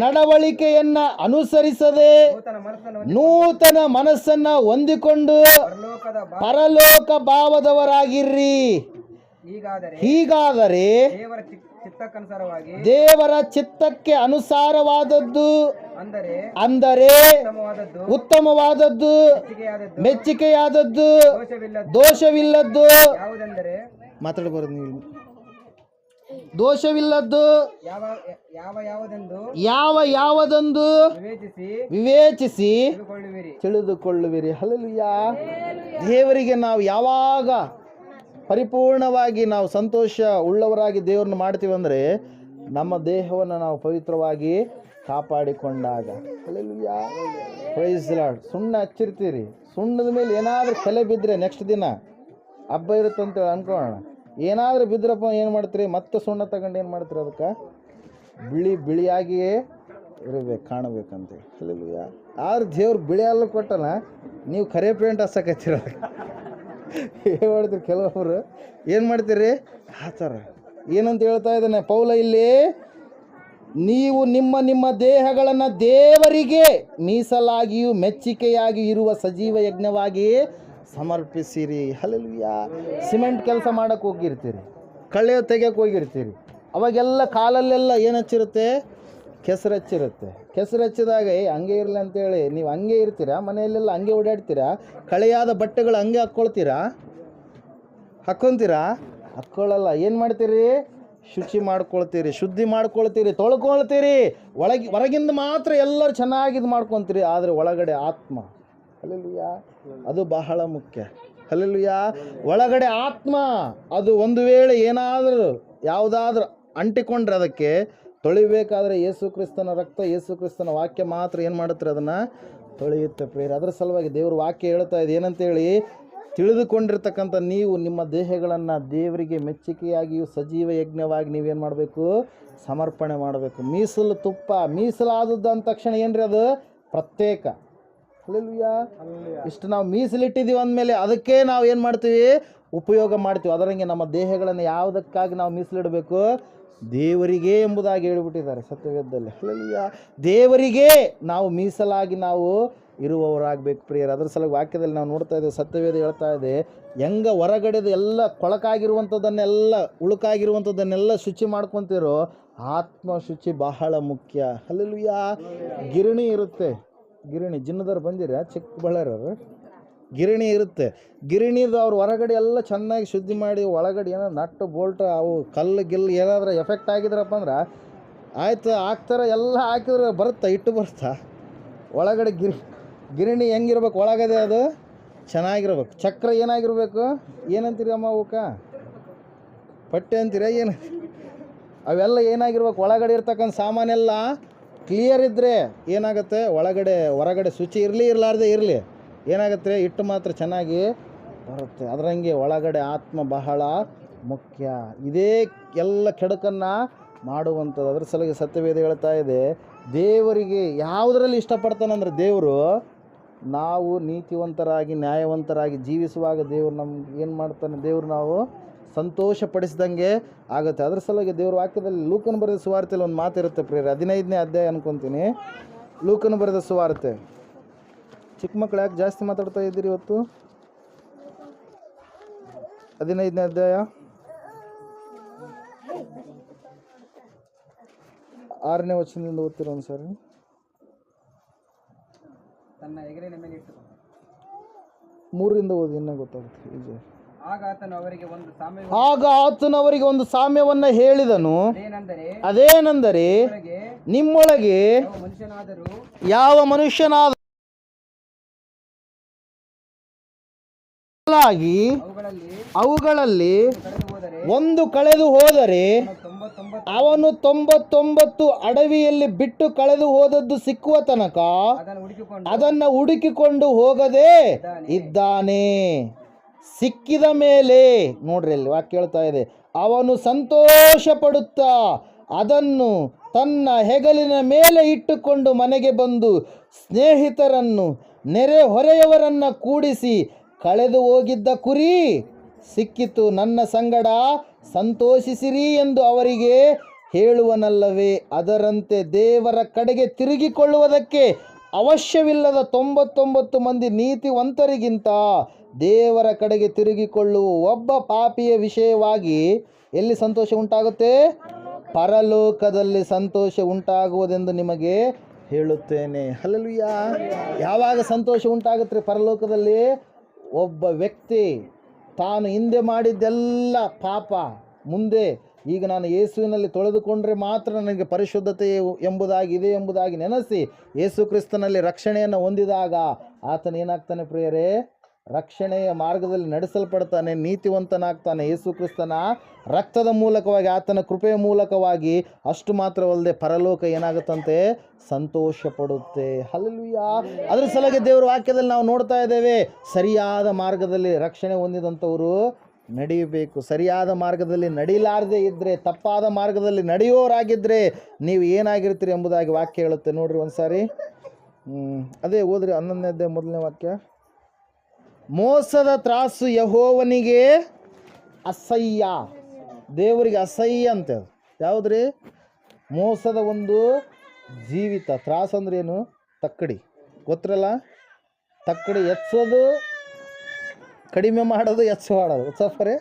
ನಡವಳಿಕೆಯನ್ನ ಅನುಸರಿಸದೆ ನೂತನ ಮನಸ್ಸನ್ನ ಹೊಂದಿಕೊಂಡು ಪರಲೋಕ ಭಾವದವರಾಗಿರ್ರಿ. ಹೀಗಾದರೆ ದೇವರ ಚಿತ್ತಕ್ಕೆ ಅನುಸಾರವಾದದ್ದು, ಅಂದರೆ ಉತ್ತಮವಾದದ್ದು, ಮೆಚ್ಚುಗೆಯಾದದ್ದು, ದೋಷವಿಲ್ಲದ್ದು. ಮಾತಾಡಬಾರದು ನೀವು. ದೋಷವಿಲ್ಲದ್ದು ಯಾವ ಯಾವ ಯಾವುದೆಂದು ಯಾವುದೊಂದು ವಿವೇಚಿಸಿ ತಿಳುಕೊಳ್ಳುವಿರಿ. ತಿಳಿದುಕೊಳ್ಳುವಿರಿ. ಹಲ್ಲೆಲೂಯಾ. ದೇವರಿಗೆ ನಾವು ಯಾವಾಗ ಪರಿಪೂರ್ಣವಾಗಿ ನಾವು ಸಂತೋಷ ಉಳ್ಳವರಾಗಿ ದೇವ್ರನ್ನ ಮಾಡ್ತೀವಿ ಅಂದರೆ ನಮ್ಮ ದೇಹವನ್ನು ನಾವು ಪವಿತ್ರವಾಗಿ ಕಾಪಾಡಿಕೊಂಡಾಗ. ಹಲ್ಲೆಲೂಯಾ. Praise Lord. ಸುಣ್ಣ ಹಚ್ಚಿರ್ತೀರಿ, ಸುಣ್ಣದ ಮೇಲೆ ಏನಾದರೂ ಕಲೆ ಬಿದ್ದರೆ ನೆಕ್ಸ್ಟ್ ದಿನ ಹಬ್ಬ ಇರುತ್ತಂತೇಳಿ ಅನ್ಕೊಳ್ಳೋಣ, ಏನಾದರೂ ಬಿದ್ರಪ್ಪ ಏನು ಮಾಡ್ತೀರಿ, ಮತ್ತೆ ಸುಣ್ಣ ತಗೊಂಡು ಏನು ಮಾಡ್ತೀರಿ, ಅದಕ್ಕೆ ಬಿಳಿಯಾಗಿಯೇ ಇರಬೇಕು, ಕಾಣಬೇಕಂತೇಳಿ. ಹಲ್ಲೆಲೂಯಾ. ಆದ್ರೆ ದೇವ್ರು ಬಿಳಿ ಅಲ್ಲ ಕೊಟ್ಟಲ್ಲ, ನೀವು ಕರೆ ಪೇಂಟ್ ಹಚ್ಚಕತ್ತೀರ. ಏನು ಮಾಡ್ತೀರಿ ಕೆಲವೊಬ್ಬರು, ಏನು ಮಾಡ್ತೀರಿ ಆ ಥರ. ಏನಂತ ಹೇಳ್ತಾ ಇದ್ದಾನೆ ಪೌಲ ಇಲ್ಲಿ, ನೀವು ನಿಮ್ಮ ನಿಮ್ಮ ದೇಹಗಳನ್ನು ದೇವರಿಗೆ ಮೀಸಲಾಗಿಯೂ ಮೆಚ್ಚಿಕೆಯಾಗಿ ಇರುವ ಸಜೀವ ಯಜ್ಞವಾಗಿ ಸಮರ್ಪಿಸಿರಿ. ಹಲ್ಲೆಲೂಯಾ. ಸಿಮೆಂಟ್ ಕೆಲಸ ಮಾಡೋಕ್ಕೆ ಹೋಗಿರ್ತೀರಿ, ಕಳೆ ತೆಗೆಯೋಕೆ ಹೋಗಿರ್ತೀರಿ, ಅವಾಗೆಲ್ಲ ಕಾಲಲ್ಲೆಲ್ಲ ಏನು ಹಚ್ಚಿರುತ್ತೆ, ಕೆಸರು ಹಚ್ಚಿರುತ್ತೆ. ಕೆಸರು ಹಚ್ಚಿದಾಗ ಹಂಗೆ ಇರಲಿ ಅಂತೇಳಿ ನೀವು ಹಂಗೆ ಇರ್ತೀರಾ, ಮನೆಯಲ್ಲೆಲ್ಲ ಹಂಗೆ ಓಡಾಡ್ತೀರಾ, ಕಳೆಯಾದ ಬಟ್ಟೆಗಳು ಹಂಗೆ ಹಾಕ್ಕೊಳ್ತೀರಾ, ಹಾಕ್ಕೊತೀರಾ? ಹಾಕ್ಕೊಳ್ಳಲ್ಲ. ಏನು ಮಾಡ್ತೀರಿ, ಶುಚಿ ಮಾಡ್ಕೊಳ್ತೀರಿ, ಶುದ್ಧಿ ಮಾಡ್ಕೊಳ್ತೀರಿ, ತೊಳ್ಕೊಳ್ತೀರಿ. ಹೊರಗಿಂದ ಮಾತ್ರ ಎಲ್ಲರೂ ಚೆನ್ನಾಗಿದ್ದು ಮಾಡ್ಕೊತೀರಿ, ಆದರೆ ಒಳಗಡೆ ಆತ್ಮ. ಹಲ್ಲೆಲೂಯಾ. ಅದು ಬಹಳ ಮುಖ್ಯ. ಹಲ್ಲೆಲೂಯಾ. ಒಳಗಡೆ ಆತ್ಮ ಅದು ಒಂದು ವೇಳೆ ಏನಾದರೂ ಯಾವುದಾದ್ರೂ ಅಂಟಿಕೊಂಡ್ರೆ ಅದಕ್ಕೆ ತೊಳಿಬೇಕಾದ್ರೆ ಯೇಸು ಕ್ರಿಸ್ತನ ರಕ್ತ, ಯೇಸು ಕ್ರಿಸ್ತನ ವಾಕ್ಯ ಮಾತ್ರ ಏನು ಮಾಡುತ್ತೆ, ಅದನ್ನು ತೊಳೆಯುತ್ತೆ ಪ್ರಿಯರೇ. ಅದರ ಸಲುವಾಗಿ ದೇವ್ರ ವಾಕ್ಯ ಹೇಳ್ತಾ ಇದೆ ಏನಂತೇಳಿ, ತಿಳಿದುಕೊಂಡಿರ್ತಕ್ಕಂಥ ನೀವು ನಿಮ್ಮ ದೇಹಗಳನ್ನು ದೇವರಿಗೆ ಮೆಚ್ಚುಗೆಯಾಗಿಯೂ ಸಜೀವ ಯಜ್ಞವಾಗಿ ನೀವೇನು ಮಾಡಬೇಕು, ಸಮರ್ಪಣೆ ಮಾಡಬೇಕು. ಮೀಸಲು ತುಪ್ಪ, ಮೀಸಲಾದದ್ದು ಅಂದ ತಕ್ಷಣ ಏನು ರೀ, ಅದು ಪ್ರತ್ಯೇಕ. ಹಲ್ಲೆಲೂಯಾ. ಇಷ್ಟು ನಾವು ಮೀಸಲಿಟ್ಟಿದ್ದೀವಿ ಅಂದಮೇಲೆ ಅದಕ್ಕೆ ನಾವು ಏನು ಮಾಡ್ತೀವಿ, ಉಪಯೋಗ ಮಾಡ್ತೀವಿ. ಅದರಂಗೆ ನಮ್ಮ ದೇಹಗಳನ್ನು ಯಾವುದಕ್ಕಾಗಿ ನಾವು ಮೀಸಲಿಡಬೇಕು, ದೇವರಿಗೆ ಎಂಬುದಾಗಿ ಹೇಳಿಬಿಟ್ಟಿದ್ದಾರೆ ಸತ್ಯವೇದದಲ್ಲಿ. ಹಲ್ಲೆಲೂಯಾ. ದೇವರಿಗೆ ನಾವು ಮೀಸಲಾಗಿ ನಾವು ಇರುವವರಾಗಬೇಕು ಪ್ರಿಯರು. ಅದರ ಸಲುವಾಗಿ ವಾಕ್ಯದಲ್ಲಿ ನಾವು ನೋಡ್ತಾ ಇದ್ದೇವೆ, ಸತ್ಯವೇದ ಹೇಳ್ತಾ ಇದೆ, ಹೆಂಗೆ ಹೊರಗಡೆದು ಎಲ್ಲ ಕೊಳಕಾಗಿರುವಂಥದ್ದನ್ನೆಲ್ಲ ಉಳುಕಾಗಿರುವಂಥದ್ದನ್ನೆಲ್ಲ ಶುಚಿ ಮಾಡ್ಕೊತಿರೋ ಆತ್ಮ ಶುಚಿ ಬಹಳ ಮುಖ್ಯ. ಹಲ್ಲೆಲೂಯಾ. ಗಿರಣಿ ಇರುತ್ತೆ, ಗಿರಣಿ ಜಿನ್ನದವ್ರು ಬಂದಿರ ಚಿಕ್ಕಬಳ್ಳಾರರು, ಗಿರಣಿ ಇರುತ್ತೆ. ಗಿರಣಿದು ಅವ್ರು ಹೊರಗಡೆ ಎಲ್ಲ ಚೆನ್ನಾಗಿ ಶುದ್ಧಿ ಮಾಡಿ ಒಳಗಡೆ ಏನೋ ನಟ್ಟು ಬೋಲ್ಟ್ ಅವು ಕಲ್ಲು ಏನಾದರೂ ಎಫೆಕ್ಟ್ ಆಗಿದ್ರಪ್ಪ ಅಂದ್ರೆ ಆಯ್ತು ಹಾಕ್ತಾರೆ, ಎಲ್ಲ ಹಾಕಿದ್ರೆ ಬರುತ್ತಾ, ಇಟ್ಟು ಬರುತ್ತಾ ಒಳಗಡೆ. ಗಿರಣಿ ಹೆಂಗಿರ್ಬೇಕು, ಒಳಗಡೆ ಅದು ಚೆನ್ನಾಗಿರ್ಬೇಕು. ಚಕ್ರ ಏನಾಗಿರ್ಬೇಕು, ಏನಂತೀರಿ ಅಮ್ಮ ಅವಕ್ಕ, ಪಟ್ಟೆ ಅಂತೀರ ಏನು, ಅವೆಲ್ಲ ಏನಾಗಿರ್ಬೇಕು, ಒಳಗಡೆ ಇರ್ತಕ್ಕಂಥ ಸಾಮಾನೆಲ್ಲ ಕ್ಲಿಯರ್ ಇದ್ದರೆ ಏನಾಗುತ್ತೆ, ಒಳಗಡೆ ಹೊರಗಡೆ ಶುಚಿ ಇರಲಾರ್ದೆ ಇರಲಿ, ಏನಾಗುತ್ತೆ, ಇಟ್ಟು ಮಾತ್ರ ಚೆನ್ನಾಗಿ ಬರುತ್ತೆ. ಅದರಂಗೆ ಒಳಗಡೆ ಆತ್ಮ ಬಹಳ ಮುಖ್ಯ. ಇದೇ ಎಲ್ಲ ಕೆಡುಕನ್ನು ಮಾಡುವಂಥದ್ದು. ಅದರ ಸಲುವಾಗಿ ಸತ್ಯವೇದ ಹೇಳ್ತಾ ಇದೆ, ದೇವರಿಗೆ ಯಾವುದರಲ್ಲಿ ಇಷ್ಟಪಡ್ತಾನಂದ್ರೆ ದೇವರು ನಾವು ನೀತಿವಂತರಾಗಿ ನ್ಯಾಯವಂತರಾಗಿ ಜೀವಿಸುವಾಗ ದೇವರು ನಮ್ಗೆ ಏನು ಮಾಡ್ತಾನೆ, ದೇವರು ನಾವು ಸಂತೋಷಪಡಿಸಿದಂಗೆ ಆಗುತ್ತೆ. ಅದರ ಸಲುವಾಗಿ ದೇವ್ರ ವಾಕ್ಯದಲ್ಲಿ ಲೂಕನ ಬರೆದ ಸುವಾರ್ತೆಯಲ್ಲಿ ಒಂದು ಮಾತಿರುತ್ತೆ ಪ್ರಿಯರೇ, 15ನೇ ಅಧ್ಯಾಯ ಅನ್ಕೊತೀನಿ. ಲೂಕನ ಬರೆದ ಸುವಾರ್ತೆ. ಚಿಕ್ಕ ಮಕ್ಕಳು ಯಾಕೆ ಜಾಸ್ತಿ ಮಾತಾಡ್ತಾ ಇದ್ದೀರಿ ಇವತ್ತು? 15ನೇ ಅಧ್ಯಾಯ 6ನೇ ವಚನದಿಂದ ಓದ್ತಿರೋ ಒಂದು ಸಾರಿ. ತನ್ನ ಹೆಗಲಿನ ಮೇಲೆ ಇಟ್ಟು 3ರಿಂದ ಓದಿ, ಇನ್ನೂ ಗೊತ್ತಾಗುತ್ತೆ ಈಜಿ. ಆಗ ಆತನು ಅವರಿಗೆ ಒಂದು ಸಾಮ್ಯವನ್ನು ಹೇಳಿದನು, ಅದೇನೆಂದರೆ ನಿಮ್ಮೊಳಗೆ ಯಾವ ಮನುಷ್ಯನಾದರೂ ಅವುಗಳಲ್ಲಿ ಒಂದು ಕಳೆದು ಹೋದರೆ ಅವನು 99 ಅಡವಿಯಲ್ಲಿ ಬಿಟ್ಟು ಕಳೆದು ಹೋದದ್ದು ಸಿಕ್ಕುವ ತನಕ ಅದನ್ನು ಹುಡುಕಿಕೊಂಡು ಹೋಗದೆ ಇದ್ದಾನೆ. ಸಿಕ್ಕಿದ ಮೇಲೆ ನೋಡ್ರಿ, ಅಲ್ಲಿ ವಾಕ್ಯ ಹೇಳ್ತಾ ಇದೆ, ಅವನು ಸಂತೋಷ ಪಡುತ್ತಾ ಅದನ್ನು ತನ್ನ ಹೆಗಲಿನ ಮೇಲೆ ಇಟ್ಟುಕೊಂಡು ಮನೆಗೆ ಬಂದು ಸ್ನೇಹಿತರನ್ನು ನೆರೆಹೊರೆಯವರನ್ನು ಕೂಡಿಸಿ, ಕಳೆದು ಹೋಗಿದ್ದ ಕುರಿ ಸಿಕ್ಕಿತು, ನನ್ನ ಸಂಗಡ ಸಂತೋಷಿಸಿರಿ ಎಂದು ಅವರಿಗೆ ಹೇಳುವನಲ್ಲವೇ. ಅದರಂತೆ ದೇವರ ಕಡೆಗೆ ತಿರುಗಿಕೊಳ್ಳುವುದಕ್ಕೆ ಅವಶ್ಯವಿಲ್ಲದ 99 ಮಂದಿ ನೀತಿವಂತರಿಗಿಂತ ದೇವರ ಕಡೆಗೆ ತಿರುಗಿಕೊಳ್ಳುವ ಒಬ್ಬ ಪಾಪಿಯ ವಿಷಯವಾಗಿ ಎಲ್ಲಿ ಸಂತೋಷ ಉಂಟಾಗುತ್ತೆ? ಪರಲೋಕದಲ್ಲಿ ಸಂತೋಷ ಉಂಟಾಗುವುದೆಂದು ನಿಮಗೆ ಹೇಳುತ್ತೇನೆ. ಹಲ್ಲೆಲೂಯಾ. ಯಾವಾಗ ಸಂತೋಷ ಉಂಟಾಗುತ್ತೆ ಪರಲೋಕದಲ್ಲಿ? ಒಬ್ಬ ವ್ಯಕ್ತಿ ತಾನು ಹಿಂದೆ ಮಾಡಿದ್ದೆಲ್ಲ ಪಾಪ ಮುಂದೆ ಈಗ ನಾನು ಯೇಸುವಿನಲ್ಲಿ ತೊಳೆದುಕೊಂಡ್ರೆ ಮಾತ್ರ ನನಗೆ ಪರಿಶುದ್ಧತೆ ಎಂಬುದಾಗಿ ನೆನೆಸಿ ಯೇಸು ಕ್ರಿಸ್ತನಲ್ಲಿ ರಕ್ಷಣೆಯನ್ನು ಹೊಂದಿದಾಗ ಆತನೇನಾಗ್ತಾನೆ ಪ್ರಿಯರೇ, ರಕ್ಷಣೆಯ ಮಾರ್ಗದಲ್ಲಿ ನಡೆಸಲ್ಪಡ್ತಾನೆ, ನೀತಿವಂತನಾಗ್ತಾನೆ. ಯೇಸು ಕ್ರಿಸ್ತನ ರಕ್ತದ ಮೂಲಕವಾಗಿ, ಆತನ ಕೃಪೆಯ ಮೂಲಕವಾಗಿ. ಅಷ್ಟು ಮಾತ್ರವಲ್ಲದೆ ಪರಲೋಕ ಏನಾಗುತ್ತಂತೆ, ಸಂತೋಷ ಪಡುತ್ತೆ. ಹಲ್ಲೆಲೂಯಾ. ಅದ್ರ ಸಲುವಾಗಿ ದೇವರ ವಾಕ್ಯದಲ್ಲಿ ನಾವು ನೋಡ್ತಾ ಇದ್ದೇವೆ, ಸರಿಯಾದ ಮಾರ್ಗದಲ್ಲಿ ರಕ್ಷಣೆ ಹೊಂದಿದಂಥವರು ನಡೆಯಬೇಕು. ಸರಿಯಾದ ಮಾರ್ಗದಲ್ಲಿ ನಡೀಲಾರದೆ ಇದ್ದರೆ, ತಪ್ಪಾದ ಮಾರ್ಗದಲ್ಲಿ ನಡೆಯೋರಾಗಿದ್ದರೆ ನೀವು ಏನಾಗಿರ್ತೀರಿ ಎಂಬುದಾಗಿ ವಾಕ್ಯ ಹೇಳುತ್ತೆ. ನೋಡ್ರಿ ಒಂದ್ಸಾರಿ, ಅದೇ ಓದ್ರಿ 11ನೇ ಅಧ್ಯಾಯ 1ನೇ ವಾಕ್ಯ. ಮೋಸದ ತ್ರಾಸು ಯೆಹೋವನಿಗೆ ಅಸಹ್ಯ. ದೇವರಿಗೆ ಅಸಹ್ಯ ಅಂತ. ಯಾವುದ್ರಿ? ಮೋಸದ ಒಂದು ಜೀವಿತ. ತ್ರಾಸು ಅಂದ್ರೆ ಏನು? ತಕ್ಕಡಿ, ಗೊತ್ತಿರಲ್ಲ? ತಕ್ಕಡಿ ಎಚ್ಚೋದು, ಕಡಿಮೆ ಮಾಡೋದು, ಹೆಚ್ಚು ಮಾಡೋದು. ಸಫರೆ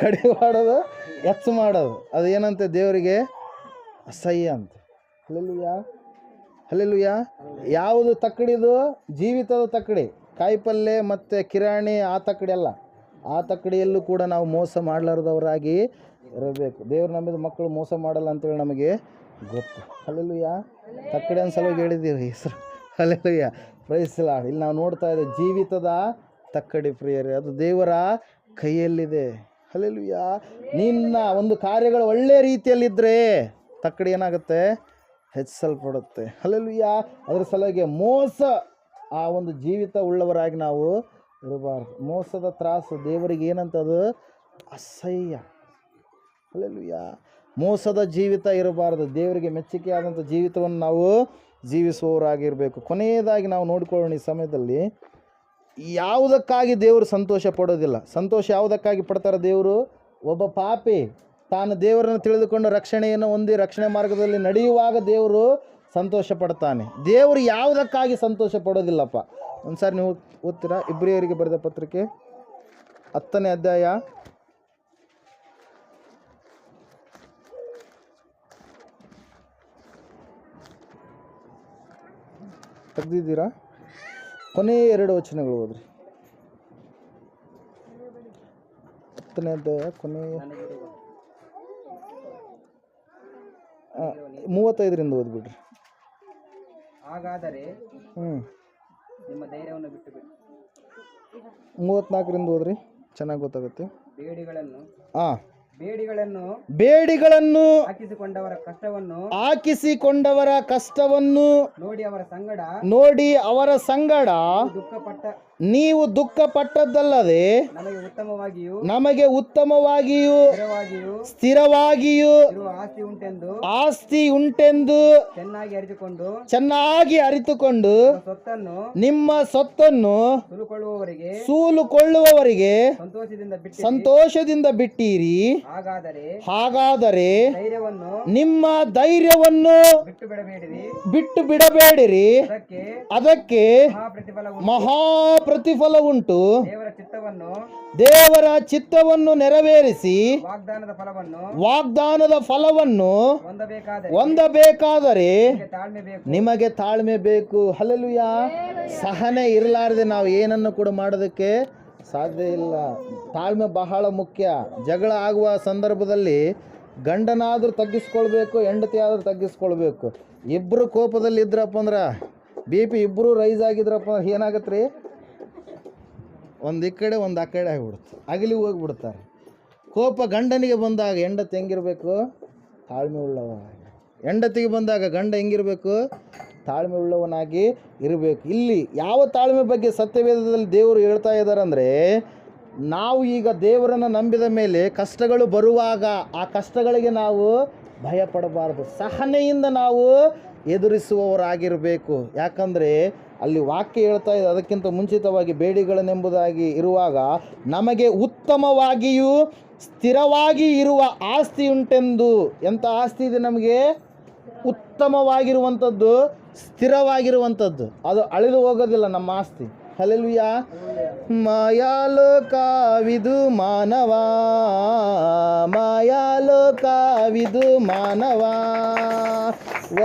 ಕಡಿಮೆ ಮಾಡೋದು, ಹೆಚ್ಚು ಮಾಡೋದು, ಅದು ಏನಂತೆ? ದೇವರಿಗೆ ಅಸಹ್ಯ ಅಂತ. Hallelujah, hallelujah. ಯಾವುದು ತಕ್ಕಡಿದು? ಜೀವಿತದ ತಕ್ಕಡಿ. ಕಾಯಿಪಲ್ಯ ಮತ್ತು ಕಿರಾಣಿ ಆ ತಕ್ಕಡಿ ಅಲ್ಲ. ಆ ತಕ್ಕಡಿಯಲ್ಲೂ ಕೂಡ ನಾವು ಮೋಸ ಮಾಡಲಾರದವರಾಗಿ ಇರಬೇಕು. ದೇವ್ರು ನಂಬಿದ ಮಕ್ಕಳು ಮೋಸ ಮಾಡಲ್ಲ ಅಂತೇಳಿ ನಮಗೆ ಗೊತ್ತು. ಹಲ್ಲೆಲೂಯಾ. ತಕ್ಕಡಿ ಒಂದು ಸಲುವಾಗಿ ಹೇಳಿದ್ದೀವಿ ಹೆಸರು. Hallelujah, praise the Lord. ಇಲ್ಲಿ ನಾವು ನೋಡ್ತಾ ಇದ್ದೇವೆ ಜೀವಿತದ ತಕ್ಕಡಿ ಪ್ರಿಯರೇ, ಅದು ದೇವರ ಕೈಯಲ್ಲಿದೆ. ಹಲ್ಲೆಲೂಯಾ. ನಿನ್ನ ಒಂದು ಕಾರ್ಯಗಳು ಒಳ್ಳೆಯ ರೀತಿಯಲ್ಲಿದ್ದರೆ ತಕ್ಕಡಿ ಏನಾಗುತ್ತೆ? ಹೆಚ್ಚಿಸಲ್ಪಡುತ್ತೆ. ಹಲ್ಲೆಲೂಯಾ. ಅದರ ಸಲುವಾಗಿ ಮೋಸ ಆ ಒಂದು ಜೀವಿತ ಉಳ್ಳವರಾಗಿ ನಾವು ಇರಬಾರ್ದು. ಮೋಸದ ತ್ರಾಸು ದೇವರಿಗೆ ಏನಂತದು? ಅಸಹ್ಯ. ಹಲ್ಲೆಲೂಯಾ. ಮೋಸದ ಜೀವಿತ ಇರಬಾರ್ದು. ದೇವರಿಗೆ ಮೆಚ್ಚುಗೆಯಾದಂಥ ಜೀವಿತವನ್ನು ನಾವು ಜೀವಿಸುವವರಾಗಿರಬೇಕು. ಕೊನೆಯದಾಗಿ ನಾವು ನೋಡಿಕೊಳ್ಳೋಣ, ಈ ಸಮಯದಲ್ಲಿ ಯಾವುದಕ್ಕಾಗಿ ದೇವರು ಸಂತೋಷ ಪಡೋದಿಲ್ಲ. ಸಂತೋಷ ಯಾವುದಕ್ಕಾಗಿ ಪಡ್ತಾರೆ ದೇವರು? ಒಬ್ಬ ಪಾಪಿ ತಾನು ದೇವರನ್ನು ತಿಳಿದುಕೊಂಡು ರಕ್ಷಣೆಯನ್ನು ಹೊಂದಿ ರಕ್ಷಣೆ ಮಾರ್ಗದಲ್ಲಿ ನಡೆಯುವಾಗ ದೇವರು ಸಂತೋಷ ಪಡ್ತಾನೆ. ದೇವರು ಯಾವುದಕ್ಕಾಗಿ ಸಂತೋಷ ಪಡೋದಿಲ್ಲಪ್ಪ. ಒಂದು ಸಾರಿ ನೀವು ಓದ್ತೀರಾ? ಇಬ್ರಿಯರಿಗೆ ಬರೆದ ಪತ್ರಿಕೆ 10ನೇ ಅಧ್ಯಾಯ 10 ಕೊನೆಯ 2 ವಚನಗಳು ಓದ್ರಿ. 10ನೇ ಅಧ್ಯಾಯ ಕೊನೆಯ 35ರಿಂದ ಓದ್ಬಿಡ್ರಿ. ಹಾಗಾದರೆ ನಿಮ್ಮ ಧೈರ್ಯವನ್ನು ಬಿಟ್ಟುಬಿಡಿ. 34ರಿಂದ ಓದ್ರಿ, ಚೆನ್ನಾಗಿ ಗೊತ್ತಾಗುತ್ತೆ. ಬೇಡಿಗಳನ್ನು ಹಾಕಿಸಿಕೊಂಡವರ ಕಷ್ಟವನ್ನು ನೋಡಿ ಅವರ ಸಂಗಡ ನೀವು ದುಃಖ ಪಟ್ಟದ್ದಲ್ಲದೆ ನಮಗೆ ಉತ್ತಮವಾಗಿಯೂ ಸ್ಥಿರವಾಗಿಯೂ ಆಸ್ತಿ ಉಂಟೆಂದು ಚೆನ್ನಾಗಿ ಅರಿತುಕೊಂಡು ನಿಮ್ಮ ಸೊತ್ತನ್ನು ಸೂಲುಕೊಳ್ಳುವವರಿಗೆ ಸಂತೋಷದಿಂದ ಬಿಟ್ಟಿರಿ. ಹಾಗಾದರೆ ನಿಮ್ಮ ಧೈರ್ಯವನ್ನು ಬಿಟ್ಟು ಬಿಡಬೇಡಿರಿ, ಅದಕ್ಕೆ ಮಹಾ ಪ್ರತಿಫಲ ಉಂಟು. ದೇವರ ಚಿತ್ತವನ್ನು ನೆರವೇರಿಸಿ ವಾಗ್ದಾನದ ಫಲವನ್ನು ಹೊಂದಬೇಕಾದರೆ ನಿಮಗೆ ತಾಳ್ಮೆ ಬೇಕು. ಹಲ್ಲೆಲೂಯಾ. ಸಹನೆ ಇರಲಾರದೆ ನಾವು ಏನನ್ನು ಕೂಡ ಮಾಡೋದಕ್ಕೆ ಸಾಧ್ಯ ಇಲ್ಲ. ತಾಳ್ಮೆ ಬಹಳ ಮುಖ್ಯ. ಜಗಳ ಆಗುವ ಸಂದರ್ಭದಲ್ಲಿ ಗಂಡನಾದರೂ ತಗ್ಗಿಸ್ಕೊಳ್ಬೇಕು, ಹೆಂಡತಿ ಆದರೂ ತಗ್ಗಿಸ್ಕೊಳ್ಬೇಕು. ಇಬ್ಬರು ಕೋಪದಲ್ಲಿ ಇದ್ರಪ್ಪ ಅಂದ್ರೆ BP ಇಬ್ಬರು ರೈಸ್ ಆಗಿದ್ರಪ್ಪ ಅಂದ್ರೆ ಏನಾಗತ್ತೆ ರೀ? ಒಂದು ಈ ಕಡೆ ಒಂದು ಆ ಕಡೆ ಆಗಿಬಿಡುತ್ತೆ, ಅಗಲಿ ಹೋಗಿಬಿಡ್ತಾರೆ. ಕೋಪ ಗಂಡನಿಗೆ ಬಂದಾಗ ಹೆಂಡತಿ ಹೆಂಗಿರಬೇಕು? ತಾಳ್ಮೆ ಉಳ್ಳವನಾಗಿ. ಹೆಂಡತಿಗೆ ಬಂದಾಗ ಗಂಡ ಹೆಂಗಿರಬೇಕು? ತಾಳ್ಮೆ ಉಳ್ಳವನಾಗಿ ಇರಬೇಕು. ಇಲ್ಲಿ ಯಾವ ತಾಳ್ಮೆ ಬಗ್ಗೆ ಸತ್ಯವೇದದಲ್ಲಿ ದೇವರು ಹೇಳ್ತಾ ಇದ್ದಾರೆ ಅಂದರೆ, ನಾವು ಈಗ ದೇವರನ್ನು ನಂಬಿದ ಮೇಲೆ ಕಷ್ಟಗಳು ಬರುವಾಗ ಆ ಕಷ್ಟಗಳಿಗೆ ನಾವು ಭಯಪಡಬಾರ್ದು. ಸಹನೆಯಿಂದ ನಾವು ಎದುರಿಸುವವರಾಗಿರಬೇಕು. ಯಾಕಂದರೆ ಅಲ್ಲಿ ವಾಕ್ಯ ಹೇಳ್ತಾ ಇದೆ, ಅದಕ್ಕಿಂತ ಮುಂಚಿತವಾಗಿ ಬೇಡಿಗಳನ್ನೆಂಬುದಾಗಿ ಇರುವಾಗ ನಮಗೆ ಉತ್ತಮವಾಗಿಯೂ ಸ್ಥಿರವಾಗಿ ಇರುವ ಆಸ್ತಿ ಉಂಟೆಂದು. ಎಂಥ ಆಸ್ತಿ ಇದೆ ನಮಗೆ? ಉತ್ತಮವಾಗಿರುವಂಥದ್ದು, ಸ್ಥಿರವಾಗಿರುವಂಥದ್ದು. ಅದು ಅಳಿದು ಹೋಗೋದಿಲ್ಲ ನಮ್ಮ ಆಸ್ತಿ. ಹಲ್ಲೆಲೂಯಾ. ಮಾಯಾಲೋಕವಿದು ಮಾನವ, ಮಾಯಾಲೋಕವಿದು ಮಾನವ,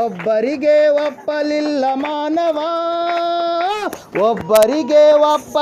ಒಬ್ಬರಿಗೆ ಒಪ್ಪಲಿಲ್ಲ ಮಾನವ, ಒಬ್ಬರಿಗೆ ಒಪ್ಪ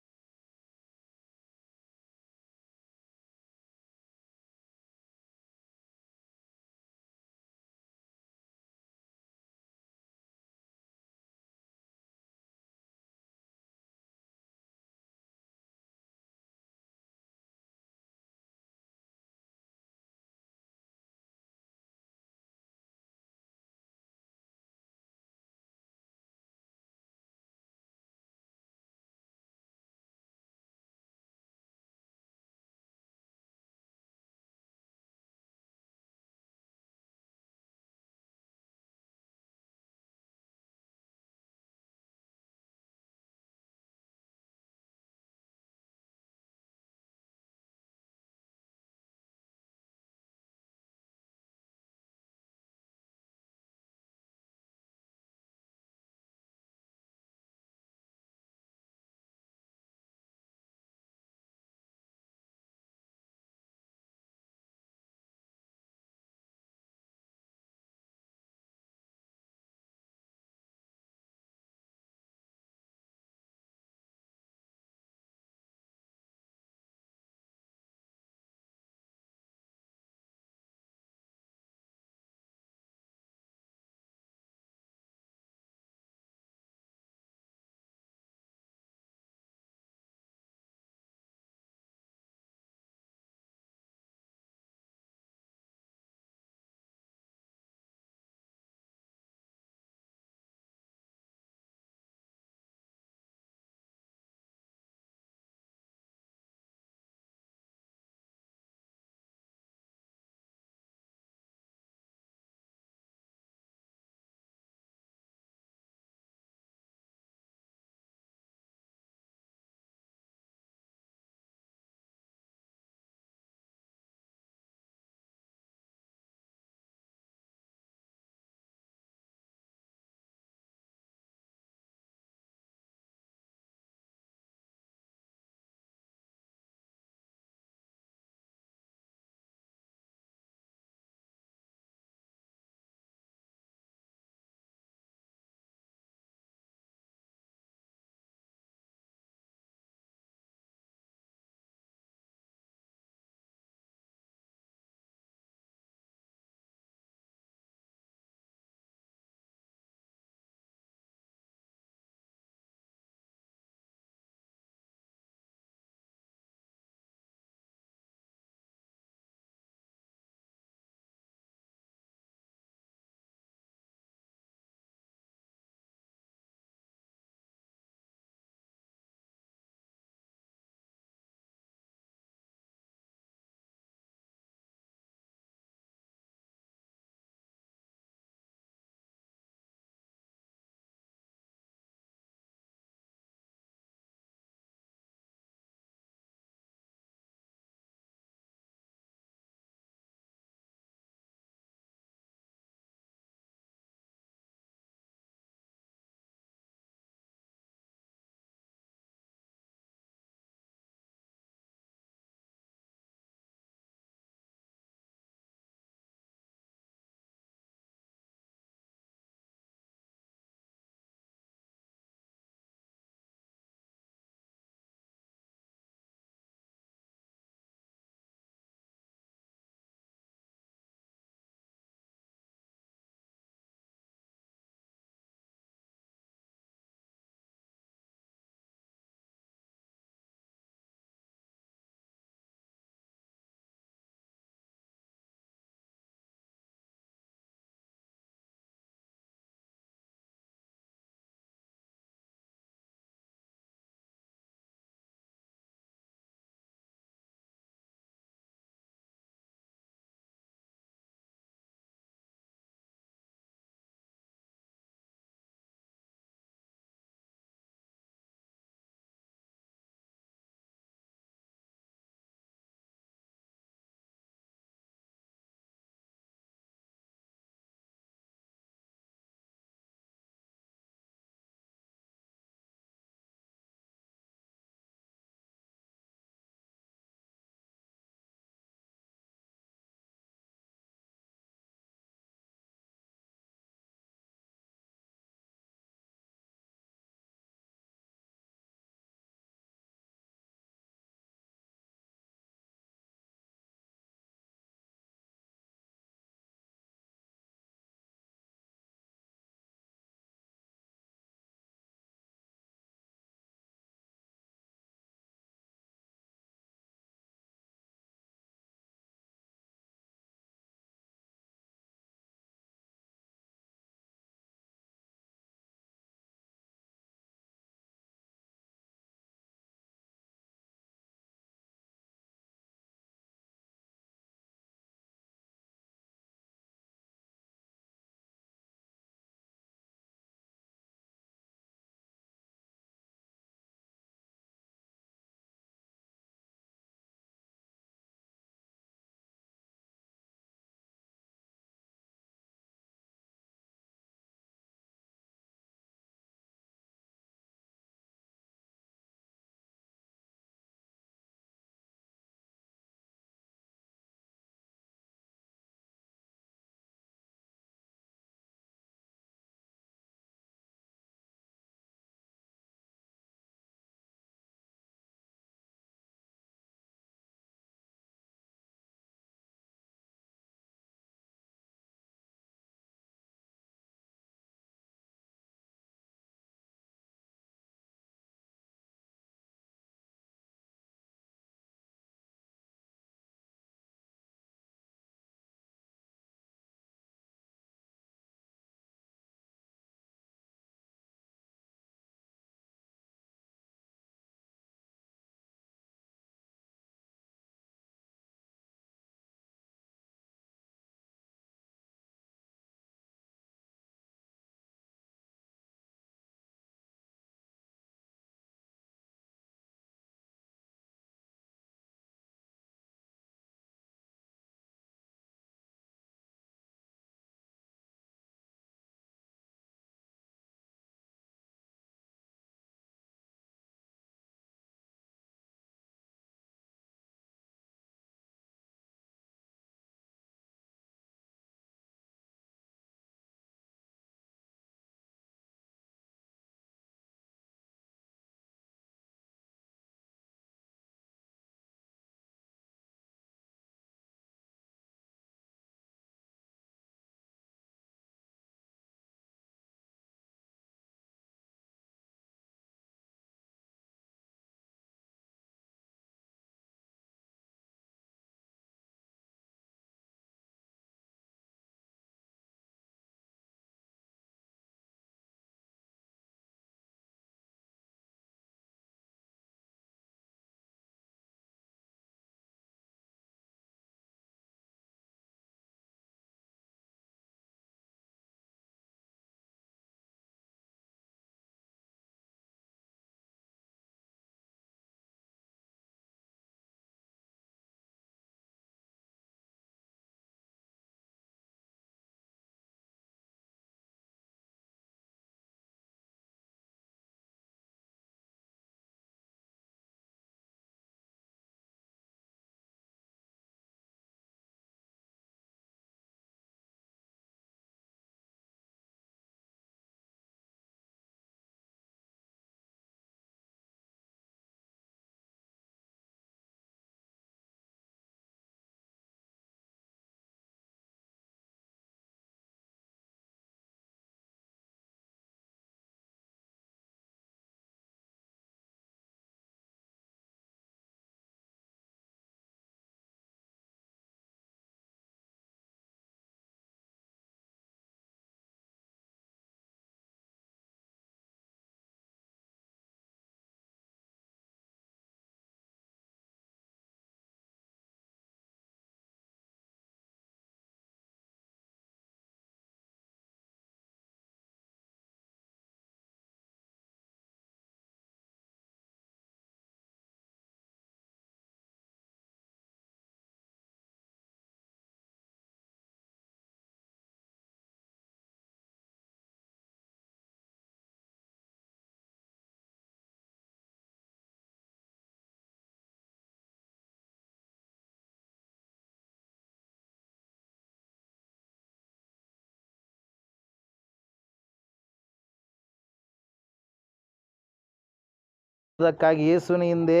ಅದಕ್ಕಾಗಿ ಯೇಸುವಿನ ಹಿಂದೆ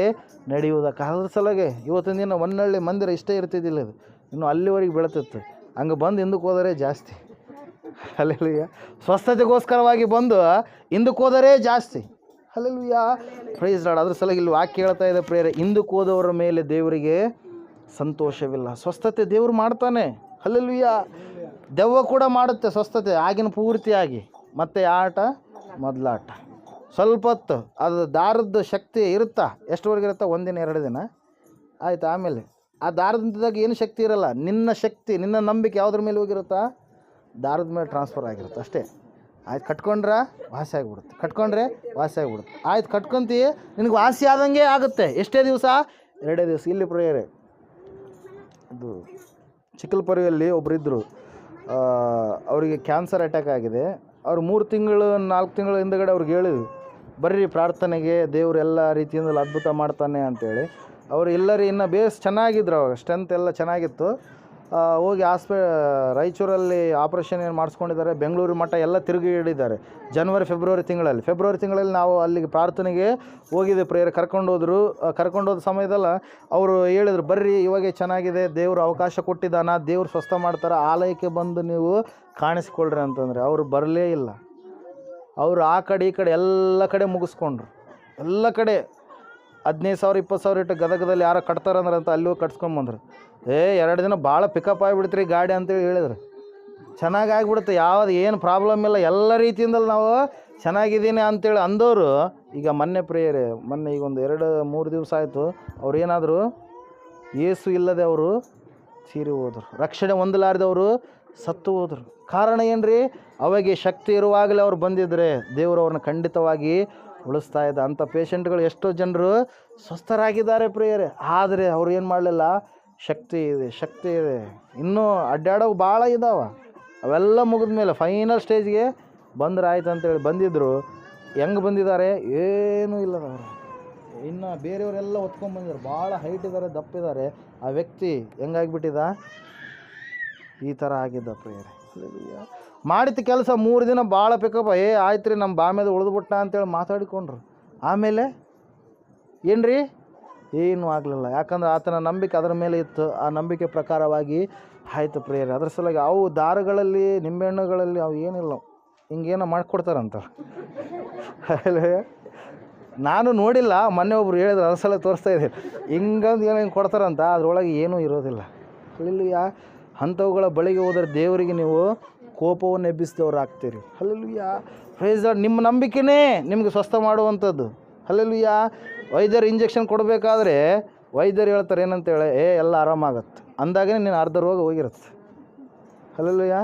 ನಡೆಯುವುದಕ್ಕೆ. ಅದ್ರ ಸಲಗೆ ಇವತ್ತಿನ ದಿನ ಹೊನ್ನಳ್ಳಿ ಮಂದಿರ ಇಷ್ಟೇ ಇರ್ತಿದ್ದಿಲ್ಲ, ಇದು ಇನ್ನು ಅಲ್ಲಿವರೆಗೆ ಬೆಳೆತಿತ್ತು. ಹಂಗೆ ಬಂದು ಹಿಂದಕ್ಕೆ ಹೋದರೆ ಜಾಸ್ತಿ. ಹಲ್ಲೆಲೂಯಾ. ಸ್ವಸ್ಥತೆಗೋಸ್ಕರವಾಗಿ ಬಂದು ಹಿಂದಕ್ಕೆ ಹೋದರೆ ಜಾಸ್ತಿ. Hallelujah, praise Lord. ಅದ್ರ ಸಲಗಿ ಇಲ್ಲಿ ವಾಕ್ಯ ಹೇಳ್ತಾ ಇದೆ ಪ್ರಿಯರೇ, ಹಿಂದಕ್ಕೆ ಹೋದವರ ಮೇಲೆ ದೇವರಿಗೆ ಸಂತೋಷವಿಲ್ಲ. ಸ್ವಸ್ಥತೆ ದೇವರು ಮಾಡ್ತಾನೆ. ಹಲ್ಲೆಲೂಯಾ. ದೆವ್ವ ಕೂಡ ಮಾಡುತ್ತೆ ಸ್ವಸ್ಥತೆ ಆಗಿನ ಪೂರ್ತಿಯಾಗಿ. ಮತ್ತು ಆಟ ಮೊದಲಾಟ ಸ್ವಲ್ಪ ಹೊತ್ತು ಅದು ದಾರದ ಶಕ್ತಿ ಇರುತ್ತಾ, ಎಷ್ಟುವರೆಗೆ ಇರುತ್ತಾ? 1 ದಿನ 2 ದಿನ ಆಯಿತು. ಆಮೇಲೆ ಆ ದಾರದಿಂದಾಗ ಏನು ಶಕ್ತಿ ಇರಲ್ಲ. ನಿನ್ನ ಶಕ್ತಿ, ನಿನ್ನ ನಂಬಿಕೆ ಯಾವುದ್ರ ಮೇಲೆ ಹೋಗಿರುತ್ತಾ? ದಾರದ ಮೇಲೆ ಟ್ರಾನ್ಸ್ಫರ್ ಆಗಿರುತ್ತೆ ಅಷ್ಟೇ. ಆಯ್ತು, ಕಟ್ಕೊಂಡ್ರೆ ವಾಸಿ ಆಗಿಬಿಡುತ್ತೆ, ಕಟ್ಕೊಂಡ್ರೆ ವಾಸಿ ಆಗಿಬಿಡುತ್ತೆ. ಆಯ್ತು, ಕಟ್ಕೊಂತೀ, ನಿನಗೆ ವಾಸಿ ಆದಂಗೆ ಆಗುತ್ತೆ. ಎಷ್ಟೇ ದಿವಸ? 2 ದಿವಸ. ಇಲ್ಲಿ ಪ್ರಿಯರೇ, ಇದು ಚಿಕ್ಕಲ್ಪುರಿಯಲ್ಲಿ ಒಬ್ಬರಿದ್ದರು, ಅವರಿಗೆ ಕ್ಯಾನ್ಸರ್ ಅಟ್ಯಾಕ್ ಆಗಿದೆ. ಅವ್ರು 3 ತಿಂಗಳು 4 ತಿಂಗಳ ಹಿಂದಗಡೆ ಅವ್ರಿಗೆ ಹೇಳಿದ್ವಿ, ಬರ್ರಿ ಪ್ರಾರ್ಥನೆಗೆ, ದೇವರು ಎಲ್ಲ ರೀತಿಯಿಂದ ಅದ್ಭುತ ಮಾಡ್ತಾನೆ ಅಂತೇಳಿ. ಅವರು ಎಲ್ಲರೂ ಇನ್ನೂ ಚೆನ್ನಾಗಿದ್ರು, ಅವಾಗ ಸ್ಟ್ರೆಂತ್ ಎಲ್ಲ ಚೆನ್ನಾಗಿತ್ತು. ಹೋಗಿ ರಾಯಚೂರಲ್ಲಿ ಆಪ್ರೇಷನ್ ಏನು ಮಾಡಿಸ್ಕೊಂಡಿದ್ದಾರೆ, ಬೆಂಗಳೂರು ಮಟ್ಟ ಎಲ್ಲ ತಿರುಗಿ ಹಿಡಿದ್ದಾರೆ. ಫೆಬ್ರವರಿ ತಿಂಗಳಲ್ಲಿ ನಾವು ಅಲ್ಲಿಗೆ ಪ್ರಾರ್ಥನೆಗೆ ಹೋಗಿದ್ದೆ. ಪ್ರೇಯರ್ ಕರ್ಕೊಂಡೋದ ಸಮಯದಲ್ಲ ಅವರು ಹೇಳಿದ್ರು, ಬರ್ರಿ ಇವಾಗೆ ಚೆನ್ನಾಗಿದೆ, ದೇವರು ಅವಕಾಶ ಕೊಟ್ಟಿದ್ದಾನ, ದೇವ್ರು ಸ್ವಸ್ಥ ಮಾಡ್ತಾರೆ, ಆಲಯಕ್ಕೆ ಬಂದು ನೀವು ಕಾಣಿಸ್ಕೊಳ್ರಿ ಅಂತಂದರೆ ಅವರು ಬರಲೇ ಇಲ್ಲ. ಅವರು ಆ ಕಡೆ ಈ ಕಡೆ ಎಲ್ಲ ಕಡೆ ಮುಗಿಸ್ಕೊಂಡ್ರು. ಎಲ್ಲ ಕಡೆ 15,000 20,000 ಇಟ್ಟು ಗದಗದಲ್ಲಿ ಯಾರೋ ಕಟ್ತಾರಂದ್ರೆ ಅಂತ ಅಲ್ಲಿ ಹೋಗಿ ಕಟ್ಸ್ಕೊಂಬಂದ್ರು. 2 ದಿನ ಭಾಳ ಪಿಕಪ್ ಆಗಿಬಿಡ್ತೀರಿ ಗಾಡಿ ಅಂತೇಳಿ ಹೇಳಿದ್ರು. ಚೆನ್ನಾಗಿ ಆಗಿಬಿಡುತ್ತೆ, ಯಾವುದು ಏನು ಪ್ರಾಬ್ಲಮ್ ಇಲ್ಲ, ಎಲ್ಲ ರೀತಿಯಿಂದಲೂ ನಾವು ಚೆನ್ನಾಗಿದ್ದೀನಿ ಅಂತೇಳಿ ಅಂದವರು ಈಗ ಮೊನ್ನೆ ಈಗ ಒಂದು 2-3 ದಿವಸ ಆಯಿತು, ಅವ್ರು ಏನಾದರೂ ಏಸು ಇಲ್ಲದೆ ಅವರು ತೀರಿ ಹೋದರು. ರಕ್ಷಣೆ ಹೊಂದಲಾರದವರು ಸತ್ತು ಹೋದರು. ಕಾರಣ ಏನ್ರಿ? ಅವಾಗೆ ಶಕ್ತಿ ಇರುವಾಗಲೇ ಅವ್ರು ಬಂದಿದ್ದರೆ ದೇವರು ಅವ್ರನ್ನ ಖಂಡಿತವಾಗಿ ಉಳಿಸ್ತಾ ಇದ್ದ. ಅಂಥ ಪೇಷಂಟ್ಗಳು ಎಷ್ಟೋ ಜನರು ಸ್ವಸ್ಥರಾಗಿದ್ದಾರೆ ಪ್ರಿಯರೇ. ಆದರೆ ಅವ್ರು ಏನು ಮಾಡಲಿಲ್ಲ, ಶಕ್ತಿ ಇದೆ, ಇನ್ನೂ ಅಡ್ಡಾಡೋವು ಭಾಳ ಇದ್ದಾವೆ. ಅವೆಲ್ಲ ಮುಗಿದ ಮೇಲೆ ಫೈನಲ್ ಸ್ಟೇಜ್ಗೆ ಬಂದ್ರೆ ಆಯ್ತು ಅಂತೇಳಿ ಬಂದಿದ್ದರು. ಹೆಂಗೆ ಬಂದಿದ್ದಾರೆ? ಏನೂ ಇಲ್ಲದವರು. ಇನ್ನು ಬೇರೆಯವರೆಲ್ಲ ಹೊತ್ಕೊಂಡ್ಬಂದಿದ್ದಾರೆ, ಭಾಳ ಹೈಟ್ ಇದ್ದಾರೆ, ದಪ್ಪಿದ್ದಾರೆ. ಆ ವ್ಯಕ್ತಿ ಹೆಂಗಾಗಿಬಿಟ್ಟಿದ? ಈ ಥರ ಆಗಿದ್ದ ಪ್ರಿಯರೇ. ಮಾಡಿದ ಕೆಲಸ 3 ದಿನ ಭಾಳ ಪಿಕಪ್, ಆಯ್ತು ರೀ ನಮ್ಮ ಬಾಮ್ಯದ ಉಳಿದ್ಬಿಟ್ಟ ಅಂತೇಳಿ ಮಾತಾಡಿಕೊಂಡ್ರು. ಆಮೇಲೆ ಏನ್ರಿ? ಏನೂ ಆಗಲಿಲ್ಲ. ಯಾಕಂದ್ರೆ ಆತನ ನಂಬಿಕೆ ಅದರ ಮೇಲೆ ಇತ್ತು. ಆ ನಂಬಿಕೆ ಪ್ರಕಾರವಾಗಿ ಆಯಿತು ಪ್ರಿಯರೇ. ಅದ್ರ ಸಲುವಾಗಿ ಅವು ದಾರಗಳಲ್ಲಿ, ನಿಂಬೆಹಣ್ಣುಗಳಲ್ಲಿ ಅವು ಏನಿಲ್ಲ, ಹಿಂಗೇನೋ ಮಾಡಿಕೊಡ್ತಾರಂತ. ನಾನು ನೋಡಿಲ್ಲ, ಮೊನ್ನೆ ಒಬ್ರು ಹೇಳಿದ್ರು, ಅದ್ರ ಸಲ ತೋರಿಸ್ತಾ ಇದ್ದೀನಿ, ಹಿಂಗಂದು ಏನೋ ಕೊಡ್ತಾರಂತ, ಅದರೊಳಗೆ ಏನೂ ಇರೋದಿಲ್ಲ. ಹಲ್ಲೆಲೂಯಾ. ಅಂಥವುಗಳ ಬಳಿಗೆ ಹೋದರೆ ದೇವರಿಗೆ ನೀವು ಕೋಪವನ್ನು ಎಬ್ಬಿಸಿದವ್ರು ಆಗ್ತೀರಿ. ಹಲ್ಲೆಲೂಯಾ. Praise Lord. ನಿಮ್ಮ ನಂಬಿಕೆನೇ ನಿಮಗೆ ಸ್ವಸ್ಥ ಮಾಡುವಂಥದ್ದು. ಹಲ್ಲೆಲೂಯಾ. ವೈದ್ಯರು ಇಂಜೆಕ್ಷನ್ ಕೊಡಬೇಕಾದ್ರೆ ವೈದ್ಯರು ಹೇಳ್ತಾರೆ ಏನಂತೇಳಿ, ಎಲ್ಲ ಆರಾಮಾಗತ್ತೆ ಅಂದಾಗೇ ನೀನು ಅರ್ಧ ರೋಗ ಹೋಗಿರುತ್ತೆ. ಹಲ್ಲೆಲೂಯಾ.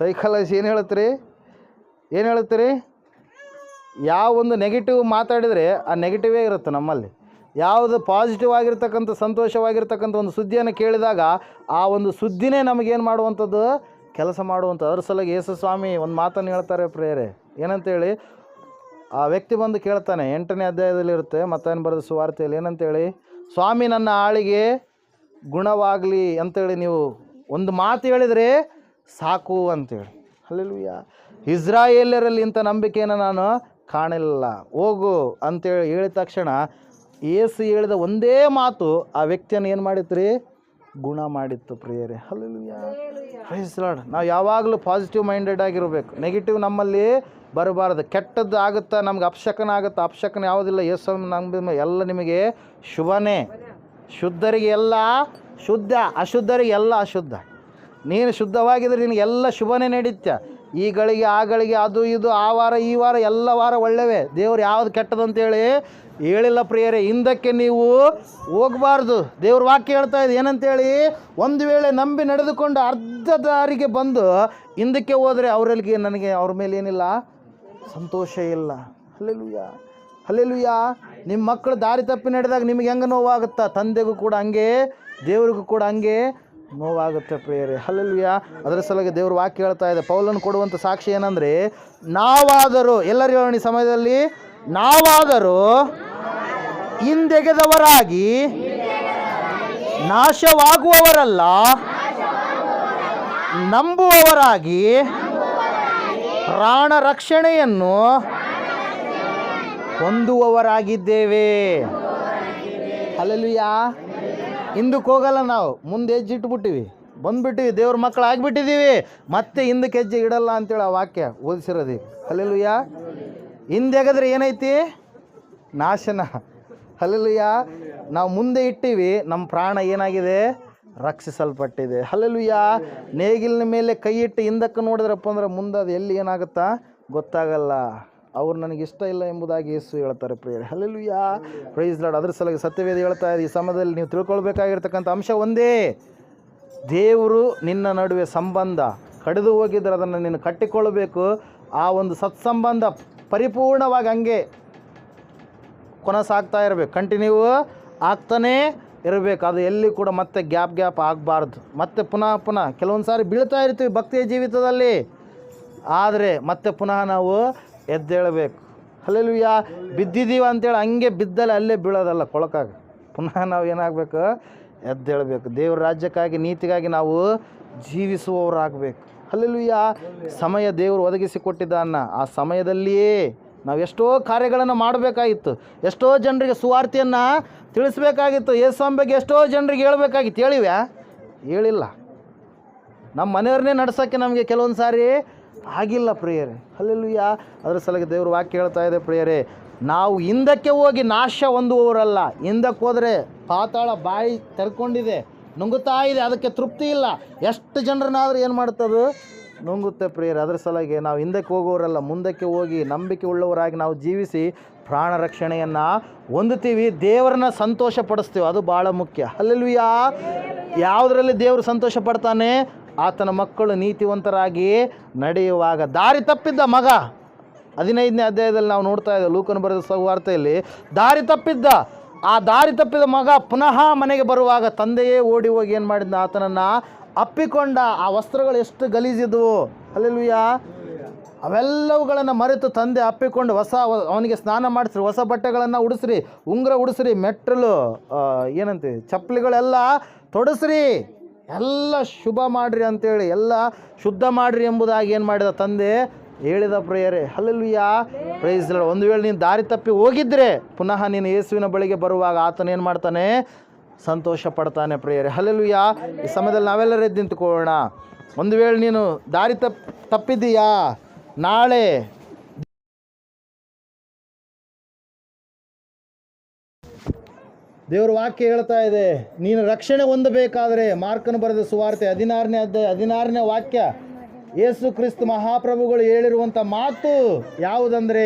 ಸೈಕಾಲಜಿ ಏನು ಹೇಳುತ್ತೀರಿ? ಯಾವ ಒಂದು ನೆಗೆಟಿವ್ ಮಾತಾಡಿದರೆ ಆ ನೆಗೆಟಿವೇ ಇರುತ್ತೆ ನಮ್ಮಲ್ಲಿ. ಯಾವುದು ಪಾಸಿಟಿವ್ ಆಗಿರ್ತಕ್ಕಂಥ, ಸಂತೋಷವಾಗಿರ್ತಕ್ಕಂಥ ಒಂದು ಸುದ್ದಿಯನ್ನು ಕೇಳಿದಾಗ ಆ ಒಂದು ಸುದ್ದಿನೇ ನಮಗೇನು ಮಾಡುವಂಥದ್ದು? ಕೆಲಸ ಮಾಡುವಂಥದ್ದು. ಅದ್ರ ಸಲುವಾಗಿ ಯೇಸು ಸ್ವಾಮಿ ಒಂದು ಮಾತನ್ನು ಹೇಳ್ತಾರೆ ಪ್ರಿಯರೇ. ಏನಂತೇಳಿ? ಆ ವ್ಯಕ್ತಿ ಬಂದು ಕೇಳ್ತಾನೆ, 8ನೇ ಅಧ್ಯಾಯದಲ್ಲಿರುತ್ತೆ ಮತ್ತಾಯನ ಬರೆದ ಸುವಾರ್ತೆಯಲ್ಲಿ. ಏನಂತೇಳಿ? ಸ್ವಾಮಿ ನನ್ನ ಆಳಿಗೆ ಗುಣವಾಗಲಿ ಅಂತೇಳಿ ನೀವು ಒಂದು ಮಾತು ಹೇಳಿದರೆ ಸಾಕು ಅಂತೇಳಿ. ಹಲ್ಲೆಲೂಯಾ. ಇಸ್ರಾಯೇಲ್ಯರಲ್ಲಿ ಇಂಥ ನಂಬಿಕೆಯನ್ನು ನಾನು ಕಾಣಲಿಲ್ಲ, ಹೋಗು ಅಂತೇಳಿ ಹೇಳಿದ ತಕ್ಷಣ ಯೇಸು ಹೇಳಿದ ಒಂದೇ ಮಾತು ಆ ವ್ಯಕ್ತಿಯನ್ನು ಏನು ಮಾಡಿತ್ತು ರೀ? ಗುಣ ಮಾಡಿತ್ತು ಪ್ರಿಯರೇ. ಹಲ್ಲೆಲೂಯಾ. Praise Lord. ನಾವು ಯಾವಾಗಲೂ ಪಾಸಿಟಿವ್ ಮೈಂಡೆಡ್ ಆಗಿರಬೇಕು. ನೆಗೆಟಿವ್ ನಮ್ಮಲ್ಲಿ ಬರಬಾರ್ದು. ಕೆಟ್ಟದ್ದು ಆಗುತ್ತಾ, ನಮ್ಗೆ ಅಪಶಕನ ಆಗುತ್ತಾ? ಅಪಶಕನ ಯಾವುದಿಲ್ಲ. ಯೇಸು ನಂಬಿದ ಎಲ್ಲ ನಿಮಗೆ ಶುಭನೇ. ಶುದ್ಧರಿಗೆ ಎಲ್ಲ ಶುದ್ಧ, ಅಶುದ್ಧರಿಗೆ ಎಲ್ಲ ಅಶುದ್ಧ. ನೀನು ಶುದ್ಧವಾಗಿದ್ದರೆ ನಿನಗೆಲ್ಲ ಶುಭನೇ ನಡೀತ್ಯ. ಈ ಗಳಿಗೆ ಆ ಗಳಿಗೆ, ಅದು ಇದು, ಆ ವಾರ ಈ ವಾರ ಎಲ್ಲ ವಾರ ಒಳ್ಳೆವೇ. ದೇವ್ರು ಯಾವುದು ಕೆಟ್ಟದಂತೇಳಿ ಹೇಳಿಲ್ಲ ಪ್ರಿಯರೇ. ಹಿಂದಕ್ಕೆ ನೀವು ಹೋಗಬಾರ್ದು. ದೇವ್ರ ವಾಕ್ಯ ಹೇಳ್ತಾ ಇದೆ ಏನಂತೇಳಿ? ಒಂದು ವೇಳೆ ನಂಬಿ ನಡೆದುಕೊಂಡು ಅರ್ಧ ದಾರಿಗೆ ಬಂದು ಹಿಂದಕ್ಕೆ ಹೋದರೆ ಅವರಲ್ಲಿ ನನಗೆ ಅವ್ರ ಮೇಲೆ ಏನಿಲ್ಲ, ಸಂತೋಷ ಇಲ್ಲ. ಹಲ್ಲೆಲೂಯಾ. ಹಲ್ಲೆಲೂಯಾ. ನಿಮ್ಮ ಮಕ್ಕಳು ದಾರಿ ತಪ್ಪಿ ನಡೆದಾಗ ನಿಮಗೆ ಹೆಂಗೆ ನೋವಾಗುತ್ತಾ? ತಂದೆಗೂ ಕೂಡ ಹಂಗೆ, ದೇವರಿಗೂ ಕೂಡ ಹಂಗೆ ನೋವಾಗುತ್ತೆ ಪ್ರಿಯರೇ. ಹಲ್ಲೆಲೂಯಾ. ಅದರ ಸಲುವಾಗಿ ದೇವ್ರ ವಾಕ್ಯ ಹೇಳ್ತಾ ಇದೆ. ಪೌಲನು ಕೊಡುವಂಥ ಸಾಕ್ಷಿ ಏನಂದರೆ, ನಾವಾದರೂ, ಎಲ್ಲರೂ ಹೇಳೋಣ ಈ ಸಮಯದಲ್ಲಿ, ನಾವಾದರೂ ಹಿಂದೆಗೆದವರಾಗಿ ನಾಶವಾಗುವವರಲ್ಲ, ನಂಬುವವರಾಗಿ ಪ್ರಾಣ ರಕ್ಷಣೆಯನ್ನು ಹೊಂದುವವರಾಗಿದ್ದೇವೆ. ಹಲ್ಲೆಲೂಯಾ. ಹಿಂದಕ್ಕೆ ಹೋಗಲ್ಲ, ನಾವು ಮುಂದೆ ಹೆಜ್ಜೆ ಇಟ್ಬಿಟ್ಟಿವಿ, ಬಂದ್ಬಿಟ್ಟಿವಿ, ದೇವ್ರ ಮಕ್ಕಳು ಆಗಿಬಿಟ್ಟಿದ್ದೀವಿ, ಮತ್ತೆ ಹಿಂದಕ್ಕೆ ಹೆಜ್ಜೆ ಇಡಲ್ಲ ಅಂತೇಳಿ ಆ ವಾಕ್ಯ ಓದಿಸಿರೋದು. ಹಲ್ಲೆಲೂಯಾ. ಹಿಂದೆಗದ್ರೆ ಏನೈತಿ? ನಾಶನ. ಹಲ್ಲೆಲೂಯಾ. ನಾವು ಮುಂದೆ ಇಟ್ಟಿವಿ, ನಮ್ಮ ಪ್ರಾಣ ಏನಾಗಿದೆ? ರಕ್ಷಿಸಲ್ಪಟ್ಟಿದೆ. ಹಲ್ಲೆಲೂಯಾ. ನೇಗಿಲಿನ ಮೇಲೆ ಕೈ ಇಟ್ಟು ಹಿಂದಕ್ಕೆ ನೋಡಿದ್ರಪ್ಪ ಅಂದ್ರೆ ಮುಂದೆ ಅದು ಎಲ್ಲಿ ಏನಾಗುತ್ತಾ ಗೊತ್ತಾಗಲ್ಲ. ಅವ್ರು ನನಗೆ ಇಷ್ಟ ಇಲ್ಲ ಎಂಬುದಾಗಿ ಯೇಸು ಹೇಳ್ತಾರೆ ಪ್ರಿಯರೇ. ಹಲ್ಲೆಲೂಯಾ. Praise Lord. ಅದ್ರ ಸಲುವಾಗಿ ಸತ್ಯವೇದ ಹೇಳ್ತಾ ಇದೆ, ಈ ಸಮಯದಲ್ಲಿ ನೀವು ತಿಳ್ಕೊಳ್ಬೇಕಾಗಿರ್ತಕ್ಕಂಥ ಅಂಶ ಒಂದೇ, ದೇವರು ನಿನ್ನ ನಡುವೆ ಸಂಬಂಧ ಕಡಿದು ಹೋಗಿದ್ರೆ ಅದನ್ನು ನೀನು ಕಟ್ಟಿಕೊಳ್ಳಬೇಕು. ಆ ಒಂದು ಸತ್ಸಂಬಂಧ ಪರಿಪೂರ್ಣವಾಗಿ ಹಂಗೆ ಕೊನಸಾಗ್ತಾ ಇರಬೇಕು, ಕಂಟಿನ್ಯೂ ಆಗ್ತಾನೇ ಇರಬೇಕು. ಅದು ಎಲ್ಲಿ ಕೂಡ ಮತ್ತೆ ಗ್ಯಾಪ್ ಆಗಬಾರ್ದು. ಮತ್ತೆ ಪುನಃ ಕೆಲವೊಂದು ಸಾರಿ ಬೀಳ್ತಾ ಇರ್ತೀವಿ ಭಕ್ತಿಯ ಜೀವಿತದಲ್ಲಿ, ಆದರೆ ಮತ್ತೆ ಪುನಃ ನಾವು ಎದ್ದೇಳಬೇಕು. ಹಲ್ಲೆಲೂಯಾ. ಬಿದ್ದಿದ್ದೀವಿ ಅಂತೇಳಿ ಹಂಗೆ ಬಿದ್ದಲ್ಲಿ ಅಲ್ಲೇ ಬೀಳೋದಲ್ಲ ಕೊಳಕಾಗ, ಪುನಃ ನಾವು ಏನಾಗಬೇಕು? ಎದ್ದೇಳಬೇಕು. ದೇವ್ರ ರಾಜ್ಯಕ್ಕಾಗಿ ನೀತಿಗಾಗಿ ನಾವು ಜೀವಿಸುವವರಾಗಬೇಕು. ಹಲ್ಲೆಲೂಯಾ. ಸಮಯ ದೇವರು ಒದಗಿಸಿಕೊಟ್ಟಿದ್ದಾನ, ಆ ಸಮಯದಲ್ಲಿಯೇ ನಾವು ಎಷ್ಟೋ ಕಾರ್ಯಗಳನ್ನು ಮಾಡಬೇಕಾಗಿತ್ತು, ಎಷ್ಟೋ ಜನರಿಗೆ ಸುವಾರ್ತೆಯನ್ನು ತಿಳಿಸ್ಬೇಕಾಗಿತ್ತು, ಯೇಸುವಿನ ಬಗ್ಗೆ ಎಷ್ಟೋ ಜನರಿಗೆ ಹೇಳಬೇಕಾಗಿತ್ತು. ಹೇಳಿವ್ಯಾ? ಹೇಳಿಲ್ಲ. ನಮ್ಮ ಮನೆಯವ್ರನ್ನೇ ನಡ್ಸೋಕ್ಕೆ ನಮಗೆ ಕೆಲವೊಂದು ಸಾರಿ ಆಗಿಲ್ಲ ಪ್ರಿಯರೇ. ಹಲ್ಲೆಲೂಯಾ. ಅದರ ಸಲುವಾಗಿ ದೇವ್ರ ವಾಕ್ಯ ಹೇಳ್ತಾ ಇದೆ ಪ್ರಿಯರೇ, ನಾವು ಹಿಂದಕ್ಕೆ ಹೋಗಿ ನಾಶ ಹೊಂದುವವರಲ್ಲ. ಹಿಂದಕ್ಕೆ ಹೋದರೆ ಪಾತಾಳ ಬಾಯಿ ತೆರ್ಕೊಂಡಿದೆ, ನುಂಗುತ್ತಾ ಇದೆ, ಅದಕ್ಕೆ ತೃಪ್ತಿ ಇಲ್ಲ. ಎಷ್ಟು ಜನರನ್ನಾದರೂ ಏನು ಮಾಡ್ತದು? ನುಂಗುತ್ತೆ ಪ್ರಿಯರೇ. ಅದರ ಸಲುವಾಗಿ ನಾವು ಹಿಂದಕ್ಕೆ ಹೋಗೋರಲ್ಲ, ಮುಂದಕ್ಕೆ ಹೋಗಿ ನಂಬಿಕೆ ಉಳ್ಳವರಾಗಿ ನಾವು ಜೀವಿಸಿ ಪ್ರಾಣ ರಕ್ಷಣೆಯನ್ನು ಹೊಂದುತ್ತೀವಿ, ದೇವರನ್ನ ಸಂತೋಷ ಪಡಿಸ್ತೀವಿ. ಅದು ಭಾಳ ಮುಖ್ಯ. ಹಲ್ಲೆಲೂಯಾ. ಯಾವುದರಲ್ಲಿ ದೇವರು ಸಂತೋಷ ಪಡ್ತಾನೆ? ಆತನ ಮಕ್ಕಳು ನೀತಿವಂತರಾಗಿ ನಡೆಯುವಾಗ. ದಾರಿ ತಪ್ಪಿದ್ದ ಮಗ, 15ನೇ ಅಧ್ಯಾಯದಲ್ಲಿ ನಾವು ನೋಡ್ತಾ ಇದ್ದೇವೆ, ಲೂಕನ ಬರೆದ ಸುವಾರ್ತೆಯಲ್ಲಿ, ದಾರಿ ತಪ್ಪಿದ ಮಗ ಪುನಃ ಮನೆಗೆ ಬರುವಾಗ ತಂದೆಯೇ ಓಡಿ ಹೋಗಿ ಏನು ಮಾಡಿದ್ನ? ಆತನನ್ನು ಅಪ್ಪಿಕೊಂಡ. ಆ ವಸ್ತ್ರಗಳು ಎಷ್ಟು ಗಲೀಜಿದ್ವು. ಹಲ್ಲೆಲೂಯಾ. ಅವೆಲ್ಲವುಗಳನ್ನು ಮರೆತು ತಂದೆ ಅಪ್ಪಿಕೊಂಡು ಅವನಿಗೆ ಸ್ನಾನ ಮಾಡಿಸ್ರಿ, ಹೊಸ ಬಟ್ಟೆಗಳನ್ನು ಉಡಿಸ್ರಿ, ಉಂಗುರ ಉಡಿಸ್ರಿ, ಮೆಟ್ಟಲು ಏನಂತೀವಿ ಚಪ್ಪಲಿಗಳೆಲ್ಲ ತೊಡಸ್ರಿ, ಎಲ್ಲ ಶುಭ ಮಾಡಿರಿ ಅಂತೇಳಿ, ಎಲ್ಲ ಶುದ್ಧ ಮಾಡಿರಿ ಎಂಬುದಾಗಿ ಏನು ಮಾಡಿದ ತಂದೆ ಹೇಳಿದ ಪ್ರಿಯರೇ. ಹಲ್ಲೆಲೂಯಾ. Praise Lord. ಒಂದು ವೇಳೆ ನೀನು ದಾರಿ ತಪ್ಪಿ ಹೋಗಿದ್ದರೆ ಪುನಃ ನೀನು ಯೇಸುವಿನ ಬಳಿಗೆ ಬರುವಾಗ ಆತನ ಏನು ಮಾಡ್ತಾನೆ? ಸಂತೋಷ ಪಡ್ತಾನೆ ಪ್ರಿಯರೇ. ಹಲ್ಲೆಲೂಯಾ. ಈ ಸಮಯದಲ್ಲಿ ನಾವೆಲ್ಲರೂ ಎದ್ದು ನಿಂತುಕೊಳ್ಳೋಣ. ಒಂದು ವೇಳೆ ನೀನು ದಾರಿ ತಪ್ಪಿದ್ದೀಯಾ, ನಾಳೆ ದೇವ್ರ ವಾಕ್ಯ ಹೇಳ್ತಾ ಇದೆ, ನೀನು ರಕ್ಷಣೆ ಹೊಂದಬೇಕಾದ್ರೆ ಮಾರ್ಕನ ಬರೆದ ಸುವಾರ್ತೆ 16ನೇ ಅಧ್ಯಾಯ 16ನೇ ವಾಕ್ಯ, ಯೇಸು ಕ್ರಿಸ್ತ ಮಹಾಪ್ರಭುಗಳು ಹೇಳಿರುವಂಥ ಮಾತು ಯಾವುದಂದರೆ,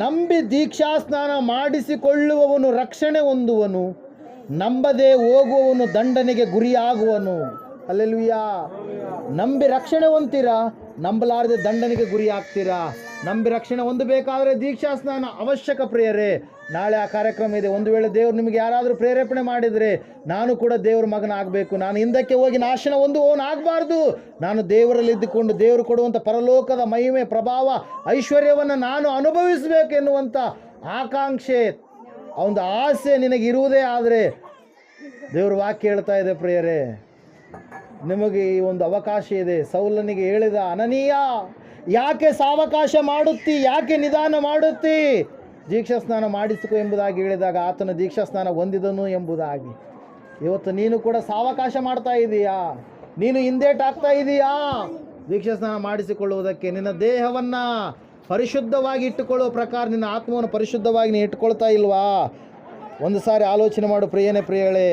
ನಂಬಿ ದೀಕ್ಷಾ ಸ್ನಾನ ಮಾಡಿಸಿಕೊಳ್ಳುವವನು ರಕ್ಷಣೆ ಹೊಂದುವನು, ನಂಬದೆ ಹೋಗುವವನು ದಂಡನೆಗೆ ಗುರಿಯಾಗುವನು. ಹಲ್ಲೆಲೂಯಾ. ನಂಬಿ ರಕ್ಷಣೆ ಹೊಂದ್ತೀರಾ, ನಂಬಲಾರದೆ ದಂಡನೆಗೆ ಗುರಿ ಆಗ್ತೀರಾ. ನಂಬಿ ರಕ್ಷಣೆ ಹೊಂದಬೇಕಾದ್ರೆ ದೀಕ್ಷಾ ಸ್ನಾನ ಅವಶ್ಯಕ ಪ್ರಿಯರೇ. ನಾಳೆ ಆ ಕಾರ್ಯಕ್ರಮ ಇದೆ. ಒಂದು ವೇಳೆ ದೇವರು ನಿಮಗೆ ಯಾರಾದರೂ ಪ್ರೇರೇಪಣೆ ಮಾಡಿದರೆ, ನಾನು ಕೂಡ ದೇವ್ರ ಮಗನ ಆಗಬೇಕು, ನಾನು ಹಿಂದಕ್ಕೆ ಹೋಗಿ ನಾಶನ ಹೊಂದುವವನಾಗಬಾರ್ದು, ನಾನು ದೇವರಲ್ಲಿ ಇದ್ದುಕೊಂಡು ದೇವರು ಕೊಡುವಂಥ ಪರಲೋಕದ ಮಹಿಮೆ, ಪ್ರಭಾವ, ಐಶ್ವರ್ಯವನ್ನು ನಾನು ಅನುಭವಿಸಬೇಕು ಎನ್ನುವಂಥ ಆಕಾಂಕ್ಷೆ, ಒಂದು ಆಸೆ ನಿನಗೆ ಇರುವುದೇ ಆದರೆ, ದೇವ್ರ ವಾಕ್ಯ ಹೇಳ್ತಾ ಇದೆ ಪ್ರಿಯರೇ, ನಿಮಗೆ ಈ ಒಂದು ಅವಕಾಶ ಇದೆ. ಸೌಲನಿಗೆ ಹೇಳಿದ, ಅನನೀಯ ಯಾಕೆ ಸಾವಕಾಶ ಮಾಡುತ್ತಿ, ಯಾಕೆ ನಿಧಾನ ಮಾಡುತ್ತಿ, ದೀಕ್ಷಾ ಸ್ನಾನ ಮಾಡಿಸಿಕೊ ಎಂಬುದಾಗಿ ಹೇಳಿದಾಗ ಆತನ ದೀಕ್ಷಾ ಸ್ನಾನ ಹೊಂದಿದನು ಎಂಬುದಾಗಿ. ಇವತ್ತು ನೀನು ಕೂಡ ಸಾವಕಾಶ ಮಾಡ್ತಾ ಇದೀಯಾ? ನೀನು ಹಿಂದೇಟಾಗ್ತಾ ಇದೀಯಾ? ದೀಕ್ಷಾ ಸ್ನಾನ ಮಾಡಿಸಿಕೊಳ್ಳುವುದಕ್ಕೆ ನಿನ್ನ ದೇಹವನ್ನು ಪರಿಶುದ್ಧವಾಗಿ ಇಟ್ಟುಕೊಳ್ಳುವ ಪ್ರಕಾರ ನಿನ್ನ ಆತ್ಮವನ್ನು ಪರಿಶುದ್ಧವಾಗಿ ನೀನು ಇಟ್ಕೊಳ್ತಾ ಇಲ್ವಾ? ಒಂದು ಸಾರಿ ಆಲೋಚನೆ ಮಾಡು ಪ್ರಿಯನೇ, ಪ್ರಿಯಳೇ.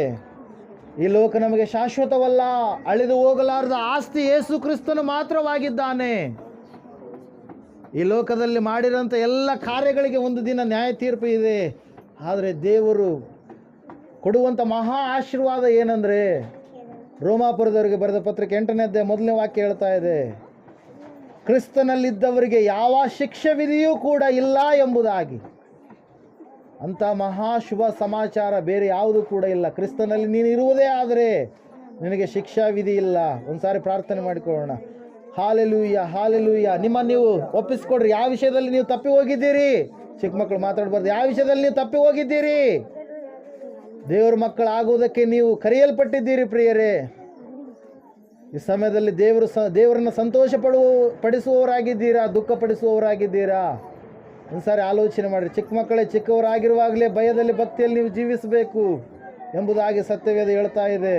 ಈ ಲೋಕ ನಮಗೆ ಶಾಶ್ವತವಲ್ಲ, ಅಳಿದು ಹೋಗಲಾರದ ಆಸ್ತಿ ಯೇಸು ಕ್ರಿಸ್ತನು ಮಾತ್ರವಾಗಿದ್ದಾನೆ. ಈ ಲೋಕದಲ್ಲಿ ಮಾಡಿರೋಂಥ ಎಲ್ಲ ಕಾರ್ಯಗಳಿಗೆ ಒಂದು ದಿನ ನ್ಯಾಯ ತೀರ್ಪು ಇದೆ. ಆದರೆ ದೇವರು ಕೊಡುವಂಥ ಮಹಾ ಆಶೀರ್ವಾದ ಏನಂದರೆ, ರೋಮಾಪುರದವರಿಗೆ ಬರೆದ ಪತ್ರಿಕೆ 8ನೇ ಅಧ್ಯಾಯ 1ನೇ ವಾಕ್ಯ ಹೇಳ್ತಾ ಇದೆ, ಕ್ರಿಸ್ತನಲ್ಲಿದ್ದವರಿಗೆ ಯಾವ ಶಿಕ್ಷೆ ವಿಧಿಯೂ ಕೂಡ ಇಲ್ಲ ಎಂಬುದಾಗಿ. ಅಂಥ ಮಹಾ ಶುಭ ಸಮಾಚಾರ ಬೇರೆ ಯಾವುದೂ ಕೂಡ ಇಲ್ಲ. ಕ್ರಿಸ್ತನಲ್ಲಿ ನೀನು ಇರುವುದೇ ಆದರೆ ನಿನಗೆ ಶಿಕ್ಷಾ ವಿಧಿ ಇಲ್ಲ. ಒಂದು ಸಾರಿ ಪ್ರಾರ್ಥನೆ ಮಾಡಿಕೊಳ್ಳೋಣ. Hallelujah, hallelujah. ನಿಮ್ಮನ್ನು ನೀವು ಒಪ್ಪಿಸ್ಕೊಡ್ರಿ. ಯಾವ ವಿಷಯದಲ್ಲಿ ನೀವು ತಪ್ಪಿ ಹೋಗಿದ್ದೀರಿ? ಚಿಕ್ಕ ಮಕ್ಕಳು ಮಾತಾಡಬಾರ್ದು. ಯಾವ ವಿಷಯದಲ್ಲಿ ನೀವು ತಪ್ಪಿ ಹೋಗಿದ್ದೀರಿ? ದೇವ್ರ ಮಕ್ಕಳಾಗುವುದಕ್ಕೆ ನೀವು ಕರೆಯಲ್ಪಟ್ಟಿದ್ದೀರಿ ಪ್ರಿಯರೇ. ಈ ಸಮಯದಲ್ಲಿ ದೇವರನ್ನು ಸಂತೋಷ ಪಡಿಸುವವರಾಗಿದ್ದೀರಾ, ದುಃಖ ಪಡಿಸುವವರಾಗಿದ್ದೀರಾ? ಒಂದ್ಸಾರಿ ಆಲೋಚನೆ ಮಾಡಿರಿ. ಚಿಕ್ಕ ಮಕ್ಕಳೇ, ಚಿಕ್ಕವರಾಗಿರುವಾಗಲೇ ಭಯದಲ್ಲಿ ಭಕ್ತಿಯಲ್ಲಿ ನೀವು ಜೀವಿಸಬೇಕು ಎಂಬುದಾಗಿ ಸತ್ಯವೇದ ಹೇಳ್ತಾ ಇದೆ.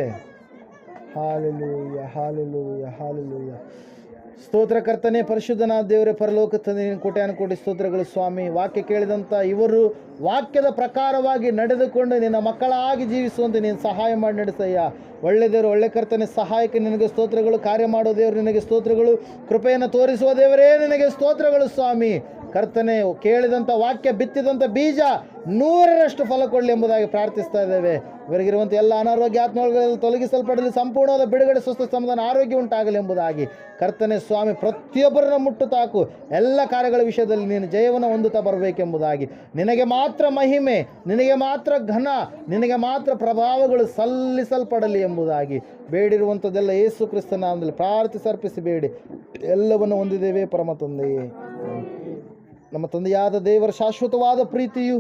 ಹಾಲೆಲೂಯ, ಹಾಲೆಲೂಯ, ಹಾಲೆಲೂಯ. ಸ್ತೋತ್ರ ಕರ್ತನೆ, ಪರಿಶುದ್ಧನಾದ ದೇವರೇ, ಪರಲೋಕ ತಂದೆ, ಕೋಟ್ಯಾನುಕೋಟಿ ಸ್ತೋತ್ರಗಳು ಸ್ವಾಮಿ. ವಾಕ್ಯ ಕೇಳಿದಂಥ ಇವರು ವಾಕ್ಯದ ಪ್ರಕಾರವಾಗಿ ನಡೆದುಕೊಂಡು ನಿನ್ನ ಮಕ್ಕಳಾಗಿ ಜೀವಿಸುವಂತೆ ನೀನು ಸಹಾಯ ಮಾಡಿ ನಡೆಸಯ್ಯ. ಒಳ್ಳೆ ದೇವರು, ಒಳ್ಳೆ ಕರ್ತನೆ, ಸಹಾಯಕ್ಕೆ ನಿನಗೆ ಸ್ತೋತ್ರಗಳು. ಕಾರ್ಯ ಮಾಡೋ ದೇವರು ನಿನಗೆ ಸ್ತೋತ್ರಗಳು. ಕೃಪೆಯನ್ನು ತೋರಿಸುವ ದೇವರೇ ನಿನಗೆ ಸ್ತೋತ್ರಗಳು ಸ್ವಾಮಿ. ಕರ್ತನೆ, ಕೇಳಿದಂಥ ವಾಕ್ಯ, ಬಿತ್ತಿದಂಥ ಬೀಜ 100ರಷ್ಟು ಫಲ ಕೊಡಲಿ ಎಂಬುದಾಗಿ ಪ್ರಾರ್ಥಿಸ್ತಾ ಇದ್ದೇವೆ. ಇವರಿಗಿರುವಂಥ ಎಲ್ಲ ಅನಾರೋಗ್ಯ ಆತ್ಮಗಳಲ್ಲಿ ತೊಲಗಿಸಲ್ಪಡಲಿ. ಸಂಪೂರ್ಣವಾದ ಬಿಡುಗಡೆ, ಸ್ವಸ್ಥ, ಸಮಾಧಾನ, ಆರೋಗ್ಯ ಉಂಟಾಗಲಿ ಎಂಬುದಾಗಿ ಕರ್ತನೆ ಸ್ವಾಮಿ, ಪ್ರತಿಯೊಬ್ಬರನ್ನ ಮುಟ್ಟು ತಾಕು. ಎಲ್ಲ ಕಾರ್ಯಗಳ ವಿಷಯದಲ್ಲಿ ನೀನು ಜಯವನ್ನು ಹೊಂದುತ್ತಾ ಬರಬೇಕೆಂಬುದಾಗಿ. ನಿನಗೆ ಮಾತ್ರ ಮಹಿಮೆ, ನಿನಗೆ ಮಾತ್ರ ಘನ, ನಿನಗೆ ಮಾತ್ರ ಪ್ರಭಾವಗಳು ಸಲ್ಲಿಸಲ್ಪಡಲಿ ಎಂಬುದಾಗಿ ಬೇಡಿರುವಂಥದ್ದೆಲ್ಲ ಯೇಸು ಕ್ರಿಸ್ತನ ನಾಮದಲ್ಲಿ ಪ್ರಾರ್ಥಿಸರ್ಪಿಸಿ ಬೇಡಿ ಎಲ್ಲವನ್ನು ಹೊಂದಿದ್ದೇವೆ ಪರಮ ತಂದೆಯೇ. ನಮ್ಮ ತಂದೆಯಾದ ದೇವರ ಶಾಶ್ವತವಾದ ಪ್ರೀತಿಯು,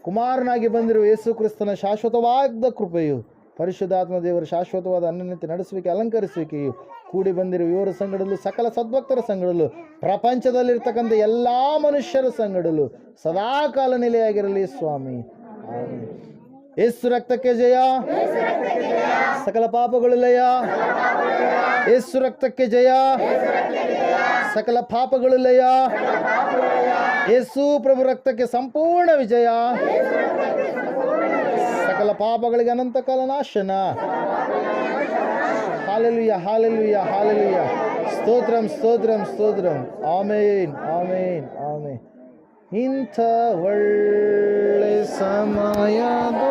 ಕುಮಾರನಾಗಿ ಬಂದಿರುವ ಯೇಸು ಕ್ರಿಸ್ತನ ಶಾಶ್ವತವಾದ ಕೃಪೆಯು, ಪರಿಶುದ್ಧಾತ್ಮ ದೇವರ ಶಾಶ್ವತವಾದ ಅನ್ಯೋನ್ಯತೆ ನಡೆಸುವಿಕೆ, ಅಲಂಕರಿಸುವಿಕೆಯು ಕೂಡಿ ಬಂದಿರುವ ಇವರ ಸಂಗಡಲು, ಸಕಲ ಸದ್ಭಕ್ತರ ಸಂಗಡಲು, ಪ್ರಪಂಚದಲ್ಲಿರ್ತಕ್ಕಂಥ ಎಲ್ಲ ಮನುಷ್ಯರ ಸಂಗಡಲು ಸದಾಕಾಲ ನೆಲೆಯಾಗಿರಲಿ ಸ್ವಾಮಿ. ಯೇಸು ರಕ್ತಕ್ಕೆ ಜಯ, ಸಕಲ ಪಾಪಗಳು ಲಯ. ಯೇಸು ರಕ್ತಕ್ಕೆ ಜಯ, ಸಕಲ ಪಾಪಗಳು ಲಯ. ಯೇಸು ಪ್ರಭು ರಕ್ತಕ್ಕೆ ಸಂಪೂರ್ಣ ವಿಜಯ, ಸಕಲ ಪಾಪಗಳಿಗೆ ಅನಂತ ಕಾಲ ನಾಶನ. ಹಾಲೆಲೂಯ, ಹಾಲೆಲೂಯ, ಹಾಲೆಲೂಯ. ಸ್ತೋತ್ರಂ, ಸ್ತೋತ್ರಂ, ಸ್ತೋತ್ರಂ. ಆಮೇನ್, ಆಮೇನ್, ಆಮೇನ್. ಇಂಥ ಒಳ್ಳೆ ಸಮಯದ